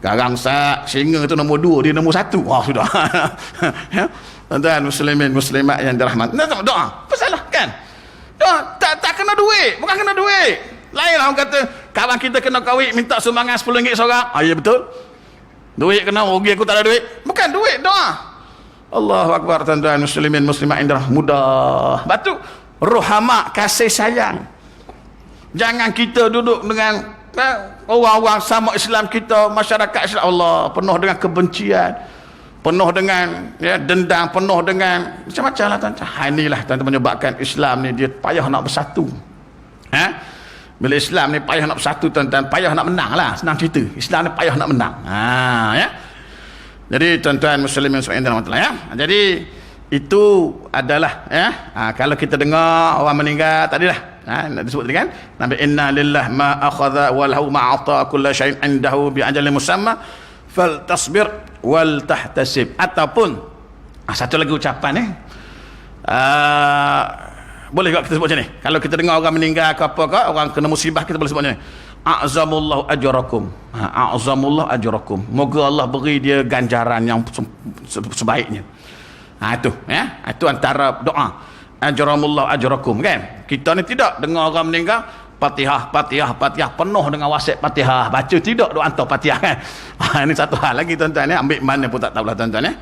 Garang Ustaz, singa tu nombor 2, dia nombor 1. Sudah. Tuan-tuan muslimin muslimat yang dirahmati. Doa. Apa salah kan? Doa tak kena duit. Bukan kena duit. Lain lah orang kata kawan kita kena kahwin minta sumbangan RM10 seorang. Ya betul. Duit kena, rugi aku tak ada duit. Bukan duit, doa. Allahu Akbar tuan-tuan muslimin muslimat indah mudah. Batu rohama, kasih sayang. Jangan kita duduk dengan orang-orang sama Islam kita, masyarakat Islam, Allah penuh dengan kebencian, penuh dengan dendam, penuh dengan macam-macam lah tuan-tuan. Inilah tuan-tuan menyebabkan Islam ni dia payah nak bersatu. Bila Islam ni payah nak bersatu tuan-tuan, payah nak menang lah, senang cerita. Islam ni payah nak menang. Jadi tuan-tuan muslimin subhanahu wa ta'ala jadi itu adalah kalau kita dengar orang meninggal tadi dah nak disebut tadi kan, Nabi inna lillah ma akhadha wa lahu ma ata kullu syai'in indahu bi ajalin musamma faltasbir wal tahtasib. Ataupun satu lagi ucapan boleh tak kita sebut macam ni? Kalau kita dengar orang meninggal ke apa ke, orang kena musibah, kita boleh sebut macam ni. a'zamullahu ajrakum. A'zamullahu ajrakum. Moga Allah beri dia ganjaran yang sebaiknya. Itu ya. Itu antara doa. Ajramullahu ajrakum, kan? Kita ni tidak dengar orang meninggal Fatihah penuh dengan wasiat Fatihah, baca tidak doa hantar Fatihah, kan? Ini satu hal lagi tuan-tuan ya. Ambil mana pun tak tahulah tuan-tuan ya.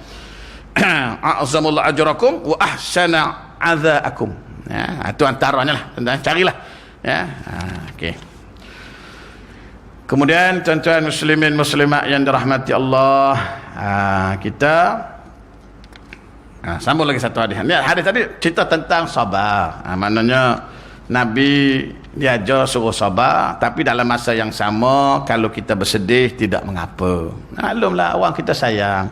A'zamullahu ajrakum wa ahsana adzaakum. Ya, itu antaranya lah tuan-tuan, carilah ya. Okey. Kemudian tuan-tuan muslimin muslimat yang dirahmati Allah, kita sambung lagi satu hadis. Ni hadis tadi cerita tentang sabar. Maknanya Nabi diajar suruh sabar, tapi dalam masa yang sama kalau kita bersedih tidak mengapa. Maklumlah orang kita sayang.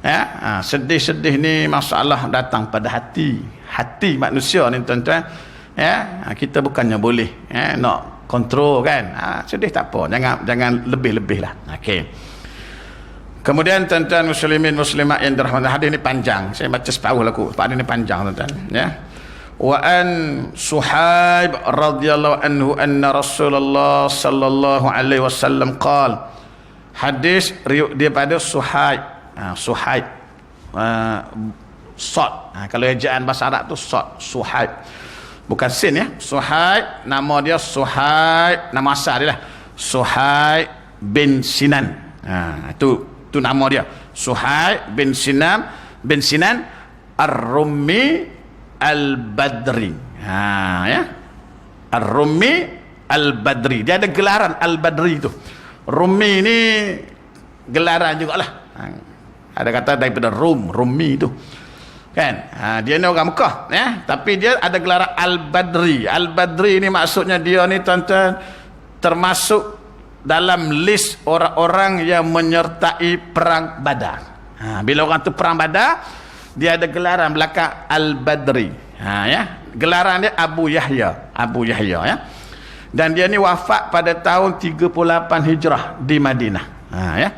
Ya, sedih-sedih ni masalah datang pada hati manusia ni tuan-tuan. Ya, kita bukannya boleh nak kontrol, kan. Sedih tak apa, jangan lebih-lebih lah. Okey. Kemudian tuan-tuan muslimin muslimat yang dirahmati, hadis ni panjang, saya baca separuh lagu sebab hadis ni panjang tuan-tuan ya. Wa an Suhaib radhiyallahu anhu anna Rasulullah sallallahu alaihi wasallam qala, hadis riwayat daripada Suhaib. Suhaib sad, kalau ejaan bahasa Arab tu sad, Suhaib bukan sin ya. Suhaib nama dia Suhaib, nama asal dia lah Suhaib bin Sinan. Itu nama dia, Suhaib bin Sinan Ar-Rummi Al-Badri. Ya, Ar-Rummi Al-Badri, dia ada gelaran Al-Badri tu. Rummi ni gelaran jugalah. Ada kata daripada Rummi tu, kan. Dia ni orang Mekah ya, tapi dia ada gelaran Al-Badri. Al-Badri ni maksudnya dia ni tuan-tuan termasuk dalam list orang-orang yang menyertai perang Badar. Bila orang tu perang Badar, dia ada gelaran belakang Al-Badri. Ya, gelaran dia Abu Yahya ya. Dan dia ni wafat pada tahun 38 Hijrah di Madinah. Ya.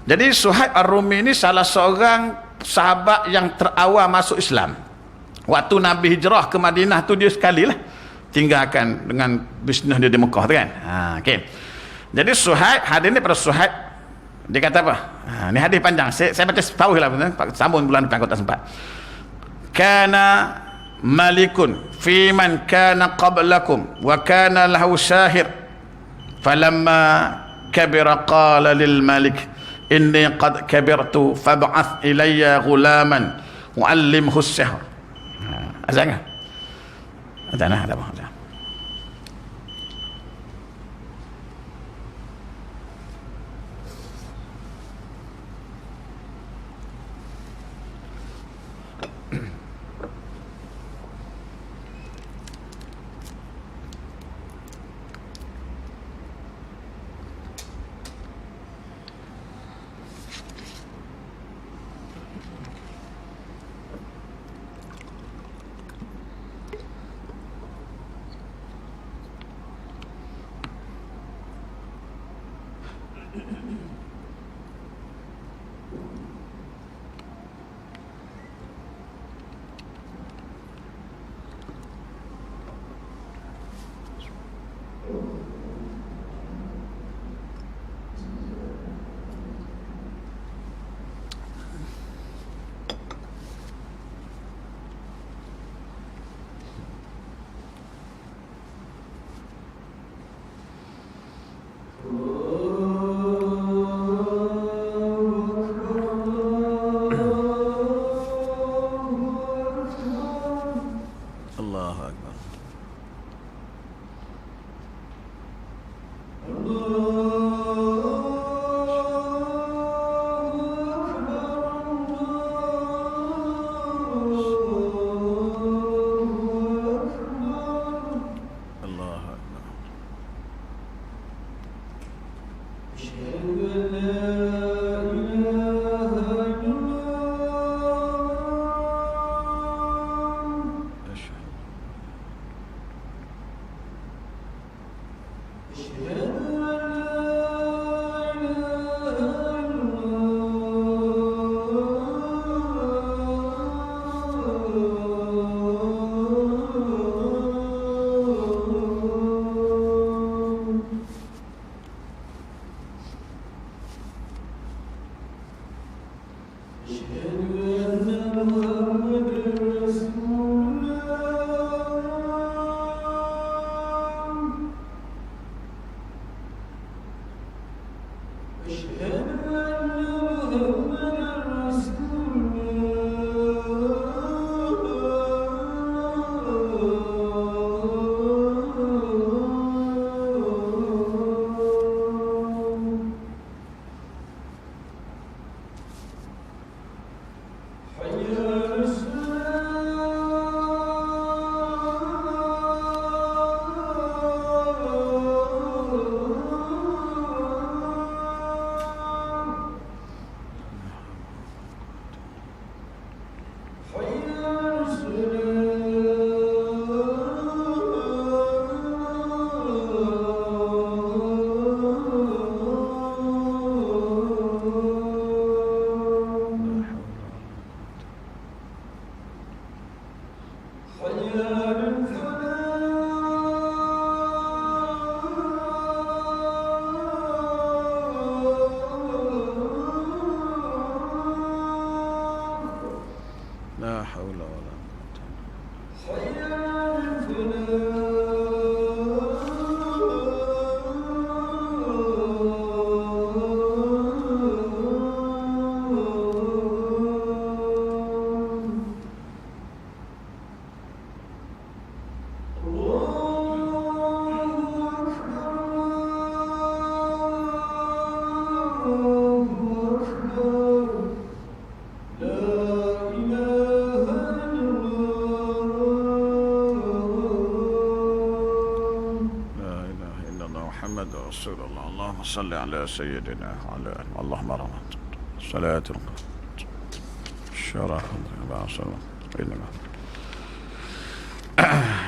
Jadi Suhaib Ar-Rumi ni salah seorang sahabat yang terawal masuk Islam. Waktu Nabi hijrah ke Madinah tu dia sekali lah tinggalkan dengan bisnes dia di Mekah tu, kan. Okey. Jadi Suhaib, hadis ni pada Suhaib, dia kata apa? Ni hadis panjang, saya baca separuh lah, sambung bulan depan kalau tak sempat. Kana malikun fi man kana qablakum wa kana lahu syahir falamma kabira qala lil malik inni qad kabirtu fab'ath ilayya ghulaman muallimhu as-sihr. Azan ada apa? محمد رسول الله اللهم صل على سيدنا وعلى آله اللهم رحمة صلاة syarah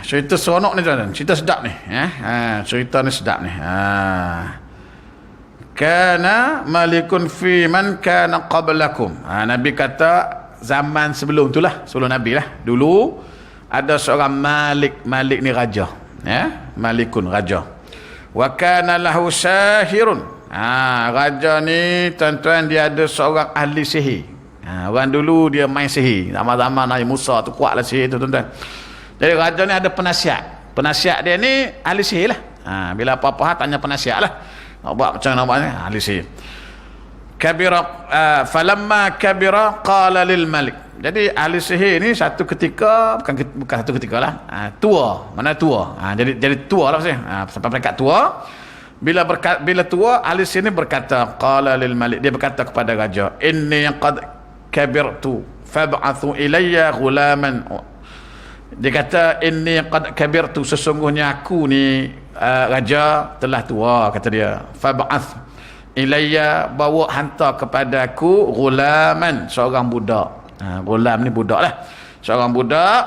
cerita seronok ni tuan-tuan, cerita sedap ni cerita ni sedap ni. Kana malikun fi man kana qablakum. Nabi kata zaman sebelum itulah, sebelum Nabi lah, dulu ada seorang malik. Malik ni raja, malikun, raja. Wa kana lahu sahirun. Raja ni tuan-tuan, dia ada seorang ahli sihir. Orang dulu dia main sihir, zaman-zaman Nabi Musa tu kuatlah sihir tu tuan-tuan. Jadi raja ni ada penasihat. Penasihat dia ni ahli sihir lah. Bila apa-apa tanya penasihat lah, nak buat macam mana buatnya, ahli sihir. Kabira falamma kabira qala lil malik. Jadi ahli sihir ni satu ketika, bukan satu ketika lah, tua. Mana tua? Jadi tua lah maksudnya. Sampai peringkat tua. Bila tua, ahli sihir ni berkata, qala lil malik, dia berkata kepada raja, inni qad kabirtu fab'athu ilayya ghulaman. Dia kata, inni qad kabirtu, sesungguhnya aku ni raja telah tua, kata dia. Fab'ath ilayya, bawa hantar kepada aku ghulaman, seorang budak. Ghulam ni budak lah, seorang budak.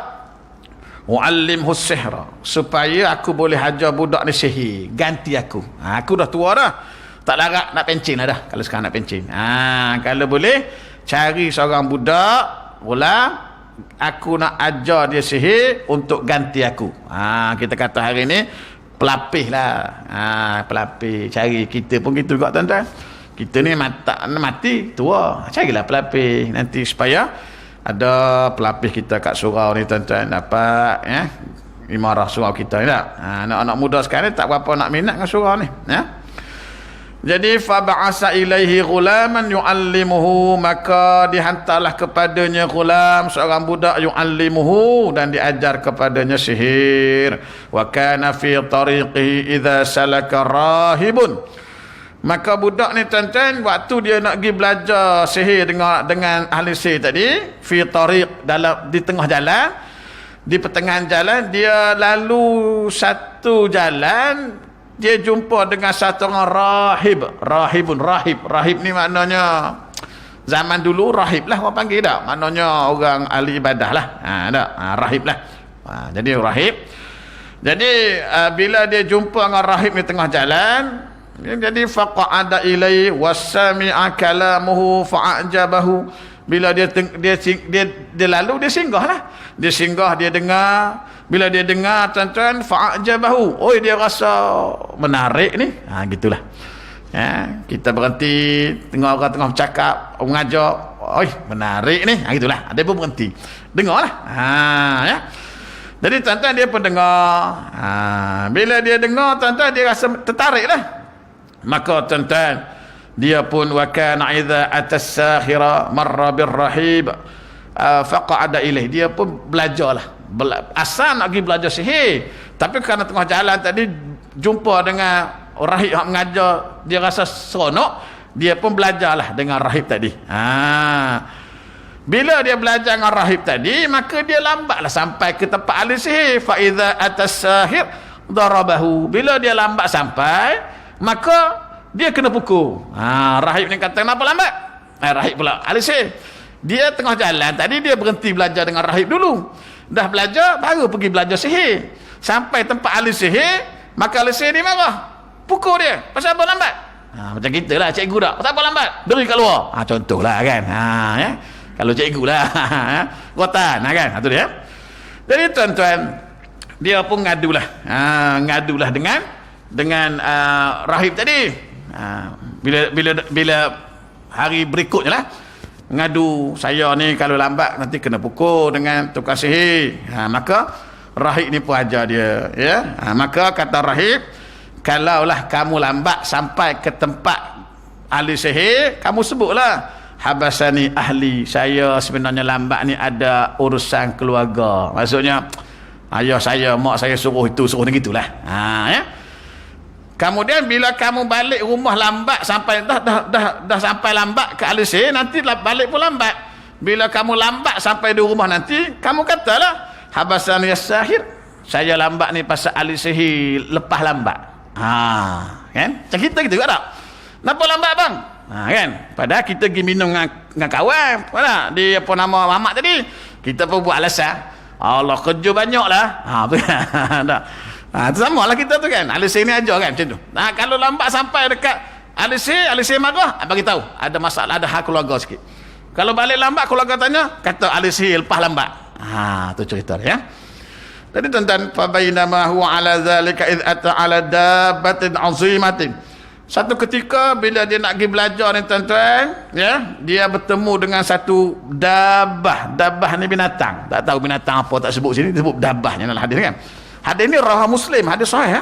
Wa'allimhu sihra, supaya aku boleh ajar budak ni sihir, ganti aku. Aku dah tua dah, tak larat nak pencin lah dah, kalau sekarang nak pencin. Kalau boleh cari seorang budak ghulam, aku nak ajar dia sihir untuk ganti aku. Kita kata hari ni pelapis lah. Pelapis, cari. Kita pun gitu juga tuan-tuan. Kita ni mati tua, carilah pelapis nanti, supaya ada pelapis kita kat surau ni tuan-tuan, dapat imarah surau kita ni tak. Anak-anak muda sekarang ni tak berapa nak minat dengan surau ni. Jadi fab'asa ilaihi ghulaman yu'allimuhu, maka dihantarlah kepadanya ghulam, seorang budak, yu'allimuhu, dan diajar kepadanya sihir. Wa kana fi tariqihi idza salaka rahibun. Maka budak ni tuan-tuan, waktu dia nak pergi belajar sihir dengan ahli sihir tadi, fi tariq, di tengah jalan, di pertengahan jalan, dia lalu satu jalan, dia jumpa dengan satu orang rahib. Rahib ni maknanya zaman dulu rahib lah orang panggil tak, maknanya orang ahli ibadah lah. Rahib lah. Jadi rahib. Jadi bila dia jumpa dengan rahib ni tengah jalan, jadi faqa'ada ilai wasami'a kalamuhu fa'ajabahu. Bila dia lalu, dia singgah lah. Dia singgah, dia dengar. Bila dia dengar tuan-tuan, fa'ajabahu, dia rasa menarik ni. Gitulah. Kita berhenti tengok orang tengah bercakap, mengajar, menarik ni. Gitulah. Dia pun berhenti. Dengarlah. Jadi tuan-tuan, dia pun dengar. Bila dia dengar tuan-tuan, dia rasa tertarik lah. Maka tuan-tuan, dia pun wa kana idza atas sakhira marra birrahib faqa'ada ilaih, dia pun belajarlah. Asal nak pergi belajar sihir, tapi kerana tengah jalan tadi jumpa dengan rahib yang mengajar, dia rasa seronok, dia pun belajarlah dengan rahib tadi. Bila dia belajar dengan rahib tadi, maka dia lambatlah sampai ke tempat ahli sihir. Fa idza atas sahir darabahu, bila dia lambat sampai, maka dia kena pukul. Rahib ni kata, kenapa lambat? Rahib pula, ahli sihir. Dia tengah jalan tadi, dia berhenti belajar dengan rahib dulu. Dah belajar, baru pergi belajar sihir. Sampai tempat ahli sihir, maka ahli sihir ni marah, pukul dia. Pasal apa lambat? Macam kita lah, cikgu tak, pasal apa lambat? Deri kat luar. Contohlah kan. Kalau cikgu lah, rotan kan. Itu dia. Jadi tuan-tuan, dia pun ngadulah. Ngadulah dengan rahib tadi. Bila hari berikutnya lah, ngadu, saya ni kalau lambat nanti kena pukul dengan tukar sihir. Maka rahib ni pun ajar dia, maka kata rahib, kalaulah kamu lambat sampai ke tempat ahli sihir, kamu sebutlah, habasani ahli, saya sebenarnya lambat ni ada urusan keluarga. Maksudnya ayah saya, mak saya suruh itu, suruh begitulah. Kemudian bila kamu balik rumah lambat, sampai dah sampai lambat ke ahli sihir, nanti balik pun lambat. Bila kamu lambat sampai di rumah nanti, kamu katalah, habasani as-sahir, saya lambat ni pasal ahli sihir lepas lambat. Kan? Macam kita juga tak? Kenapa lambat bang? Kan? Padahal kita pergi minum dengan kawan. Mana? Di apa nama Mamat tadi. Kita pun buat alasan. Allah kerja banyak lah. Betul tak? Itu sama lah kita tu kan. Alisir ni ajar kan macam tu. Kalau lambat sampai dekat Alisir marah, bagi tahu ada masalah, ada hal keluarga sikit. Kalau balik lambat keluarga tanya, kata Alisir lepas lambat. Tu cerita dia ya. Jadi tuan-tuan, fa bainama huwa ala zalika id ata ala dabbatin azimatin. Satu ketika bila dia nak pergi belajar ni tuan-tuan, ya, dia bertemu dengan satu dabbah. Dabbah ni binatang. Tak tahu binatang apa tak sebut sini, disebut dabbah dalam hadis kan. Hadis ni rawah Muslim, hadis sahih ya.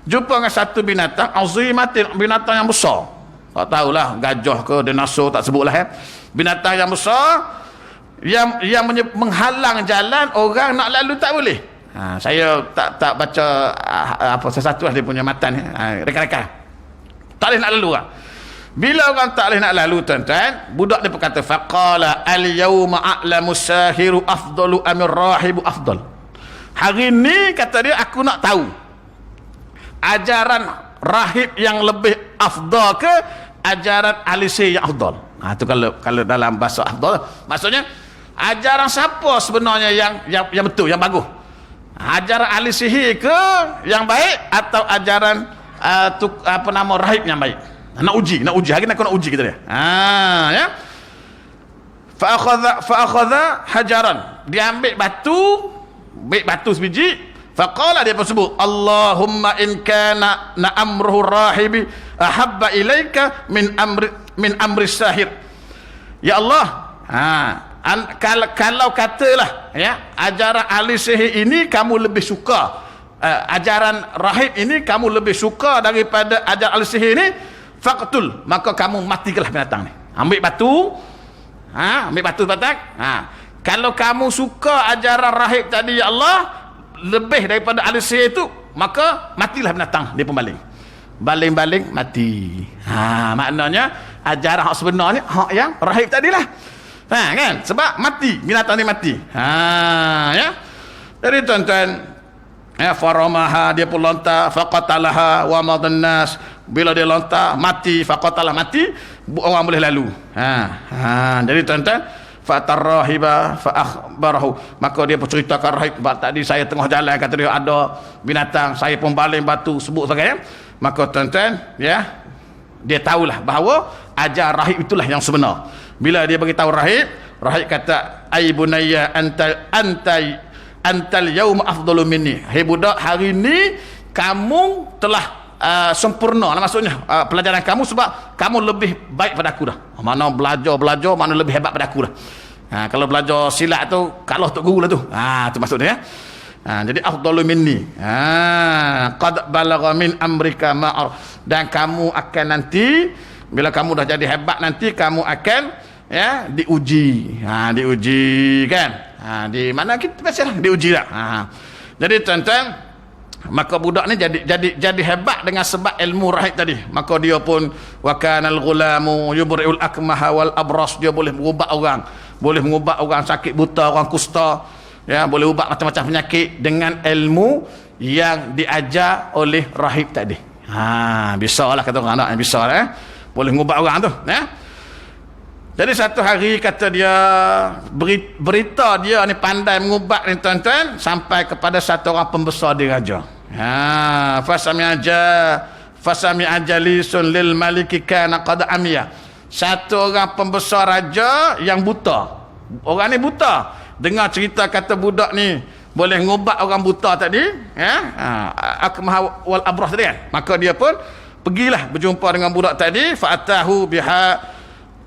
Jumpa dengan satu binatang azimatin, binatang yang besar. Tak tahulah gajah ke dinosaur tak sebutlah ya. Binatang yang besar yang menghalang jalan orang nak lalu tak boleh. Saya tak baca apa sesuatu dia punya matan rekan-rekan. Tak boleh nak lalu orang. Bila orang tak boleh nak lalu tuan-tuan, budak dia berkata faqala al-yawma a'lamu sahiru afdalu amir rahibu afdal. Hari ni kata dia aku nak tahu ajaran rahib yang lebih afdal ke ajaran alisir yang afdal. Itu kalau dalam bahasa afdal maksudnya ajaran siapa sebenarnya yang betul, yang bagus. Ajaran ahli sihir ke yang baik atau ajaran apa nama rahib yang baik? Nak uji hari ni aku nak uji kita dia. Ya. Fa akhadha hajaran. Dia ambil batu sebiji. Faqala dia pun sebut Allahumma in kana na amruhu rahibi ahabba ilaika min amri sahir. Ya Allah, kalau katalah ya ajaran ahli sihir ini kamu lebih suka, ajaran rahib ini kamu lebih suka daripada ajaran ahli sihir ini, faqtul, maka kamu matikanlah binatang ni. Ambil batu batak. Kalau kamu suka ajaran rahib tadi ya Allah lebih daripada ahli sihir itu, maka matilah binatang. Dia pun baling mati. Maknanya ajaran hak sebenarnya hak yang rahib tadilah. Kan? Sebab mati, binatang ni mati. Ya. Jadi tuan-tuan, ya, faramaha, dia pun lontar, faqatalaha wa madannas. Bila dia lontar, mati, faqatalah, mati, orang boleh lalu. Jadi tuan-tuan, fatarrahiba fa akhbarahu, maka dia pun ceritakan rahib, tadi saya tengah jalan kata dia ada binatang, saya pun baling batu sebut sebagainya. Maka tuan-tuan, ya, dia tahulah bahawa ajar rahib itulah yang sebenar. Bila dia beritahu rahib kata ai bunayya antal yaum afdalu minni. Hai budak, hari ni kamu telah sempurna lah maksudnya pelajaran kamu, sebab kamu lebih baik pada aku dah. Mana belajar mana lebih hebat pada aku dah. Kalau belajar silat tu kalah tok guru lah tu. Tu maksudnya ya. Jadi afdalu minni. Qad balagha min amrika ma, dan kamu akan nanti bila kamu dah jadi hebat nanti kamu akan ya diuji. Diuji kan. Di mana kita biasalah diuji lah. Jadi tuan-tuan, maka budak ni jadi hebat dengan sebab ilmu rahib tadi. Maka dia pun wa kanal ghulamu yubri'ul akmaha wal abras, dia boleh mengubah orang sakit buta, orang kusta, ya, boleh ubah macam-macam penyakit dengan ilmu yang diajar oleh rahib tadi. Bisa lah kata orang anak, bisa lah boleh mengubah orang tu ya. Jadi satu hari kata dia berita dia ni pandai mengubat ni tuan-tuan, sampai kepada satu orang pembesar di raja. Fasami ajalisun lil maliki kana qad amiya. Satu orang pembesar raja yang buta. Orang ni buta. Dengar cerita kata budak ni boleh ngubat orang buta tadi, ya. Akmah wal abrah tadi kan. Maka dia pun pergilah berjumpa dengan budak tadi, fa'atahu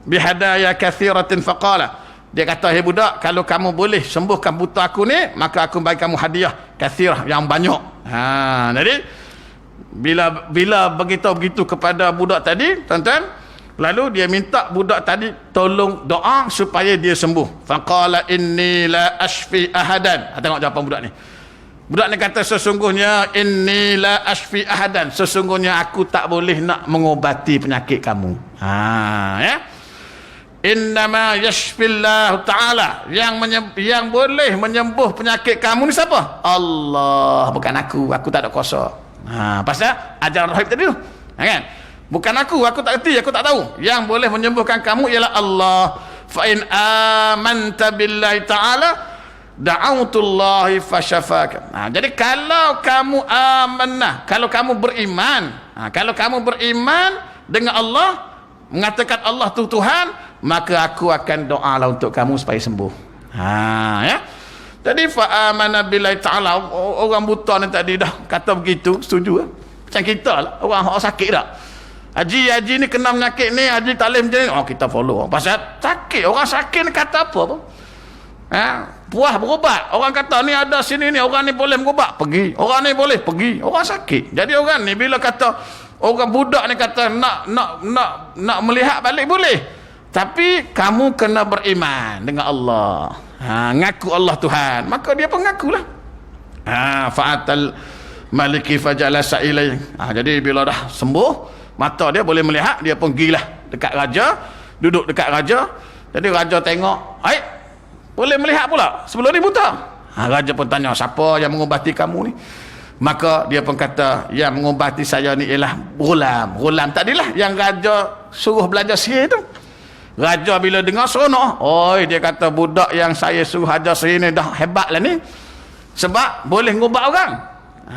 bihadaya kathiratin faqala. Dia kata, "Hei budak, kalau kamu boleh sembuhkan buta aku ni, maka aku bagi kamu hadiah kathirah yang banyak." Jadi bila begitu kepada budak tadi, tuan-tuan, lalu dia minta budak tadi tolong doa supaya dia sembuh. Faqala inni la ashfi ahadan. Tengok jawapan budak ni. Budak ni kata, sesungguhnya inni la ashfi ahadan, sesungguhnya aku tak boleh nak mengobati penyakit kamu. Ya. Innama yashfillahu ta'ala, yang boleh menyembuh penyakit kamu ni siapa? Allah, bukan aku tak ada kuasa. Pasal ajaran rahib tadi tu. Kan? Bukan aku tak erti, aku tak tahu. Yang boleh menyembuhkan kamu ialah Allah. Fa in amanta billahi ta'ala da'autullahi fasyafaka. Jadi kalau kamu amanah, kalau kamu beriman, kalau kamu beriman dengan Allah, mengatakan Allah tu Tuhan, maka aku akan doalah untuk kamu supaya sembuh. Ya. Jadi fa amana billahi ta'ala, orang buta ni tadi dah kata begitu, setuju lah. Macam kita lah, orang sakit dah. Haji ni kena penyakit ni, haji talim macam ni, kita follow. Pasal sakit, orang sakit ni kata apa pun. Puas berubat. Orang kata ni ada sini ni, orang ni boleh berubat, pergi. Orang ni boleh, pergi. Orang sakit. Jadi orang ni bila kata, orang budak ni kata nak melihat balik boleh. Tapi kamu kena beriman dengan Allah. Ngaku Allah Tuhan. Maka dia pun ngakulah. Fa'atal maliki fajalasa ilai. Jadi bila dah sembuh, mata dia boleh melihat, dia pun pergilah dekat raja, duduk dekat raja. Jadi raja tengok, boleh melihat pula, sebelum ni buta. Raja pun tanya, siapa yang mengubati kamu ni? Maka dia pun kata, yang mengubati saya ni ialah Ghulam tadilah yang raja suruh belajar sihir tu. Raja bila dengar seronok, dia kata budak yang saya suruh ajar sihir ni dah hebat lah ni, sebab boleh mengubah orang.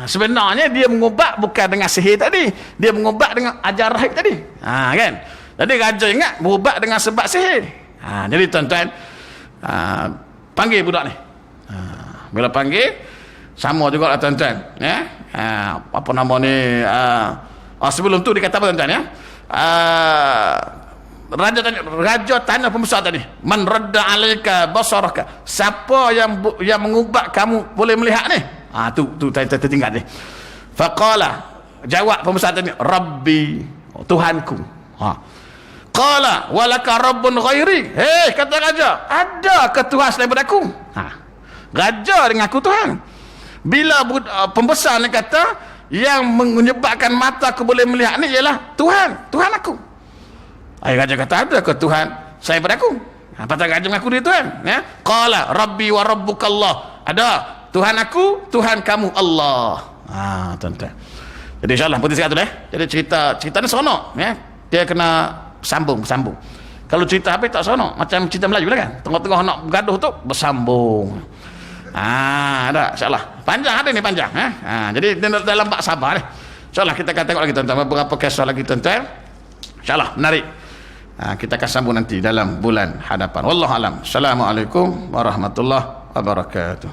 Sebenarnya dia mengubat bukan dengan sihir tadi, dia mengubat dengan ajar rahib tadi. Kan? Jadi raja ingat berubat dengan sebab sihir. Jadi tuan-tuan, panggil budak ni. Bila panggil, sama juga lah tuan-tuan. Apa nama ni? Sebelum tu dia kata apa tuan-tuan ya? Raja tanya pembesar tadi, man radda alaika basaraka, siapa yang mengubat kamu boleh melihat ni? Tu tertinggal ni. Faqala, jawab pembesar tadi, Rabbi, Tuhanku. Qala walaka rabbun ghairi. Kata raja, ada ke Tuhan selain daripada aku? Raja dengan aku Tuhan. Bila pembesar ni kata, yang menyebabkan mata aku boleh melihat ni ialah Tuhan aku. Raja kata, ada ke Tuhan selain daripada aku? Pasal raja mengaku dia Tuhan. Qala rabbi wa rabbukallah. Ada Tuhan aku, Tuhan kamu Allah. Tuan-tuan. Jadi insyaAllah putih sekali tu Jadi cerita ni seronok. Dia kena bersambung. Kalau cerita habis tak seronok, macam cerita Melayu lah kan, tengah-tengah nak bergaduh tu bersambung. Ada insyaAllah. Panjang ada ni panjang. Jadi dalam bab sabar ni. InsyaAllah kita akan tengok lagi tuan-tuan, beberapa kisah lagi tuan-tuan. InsyaAllah menarik. Kita akan sambung nanti dalam bulan hadapan. Wallahu alam. Assalamualaikum warahmatullahi wabarakatuh.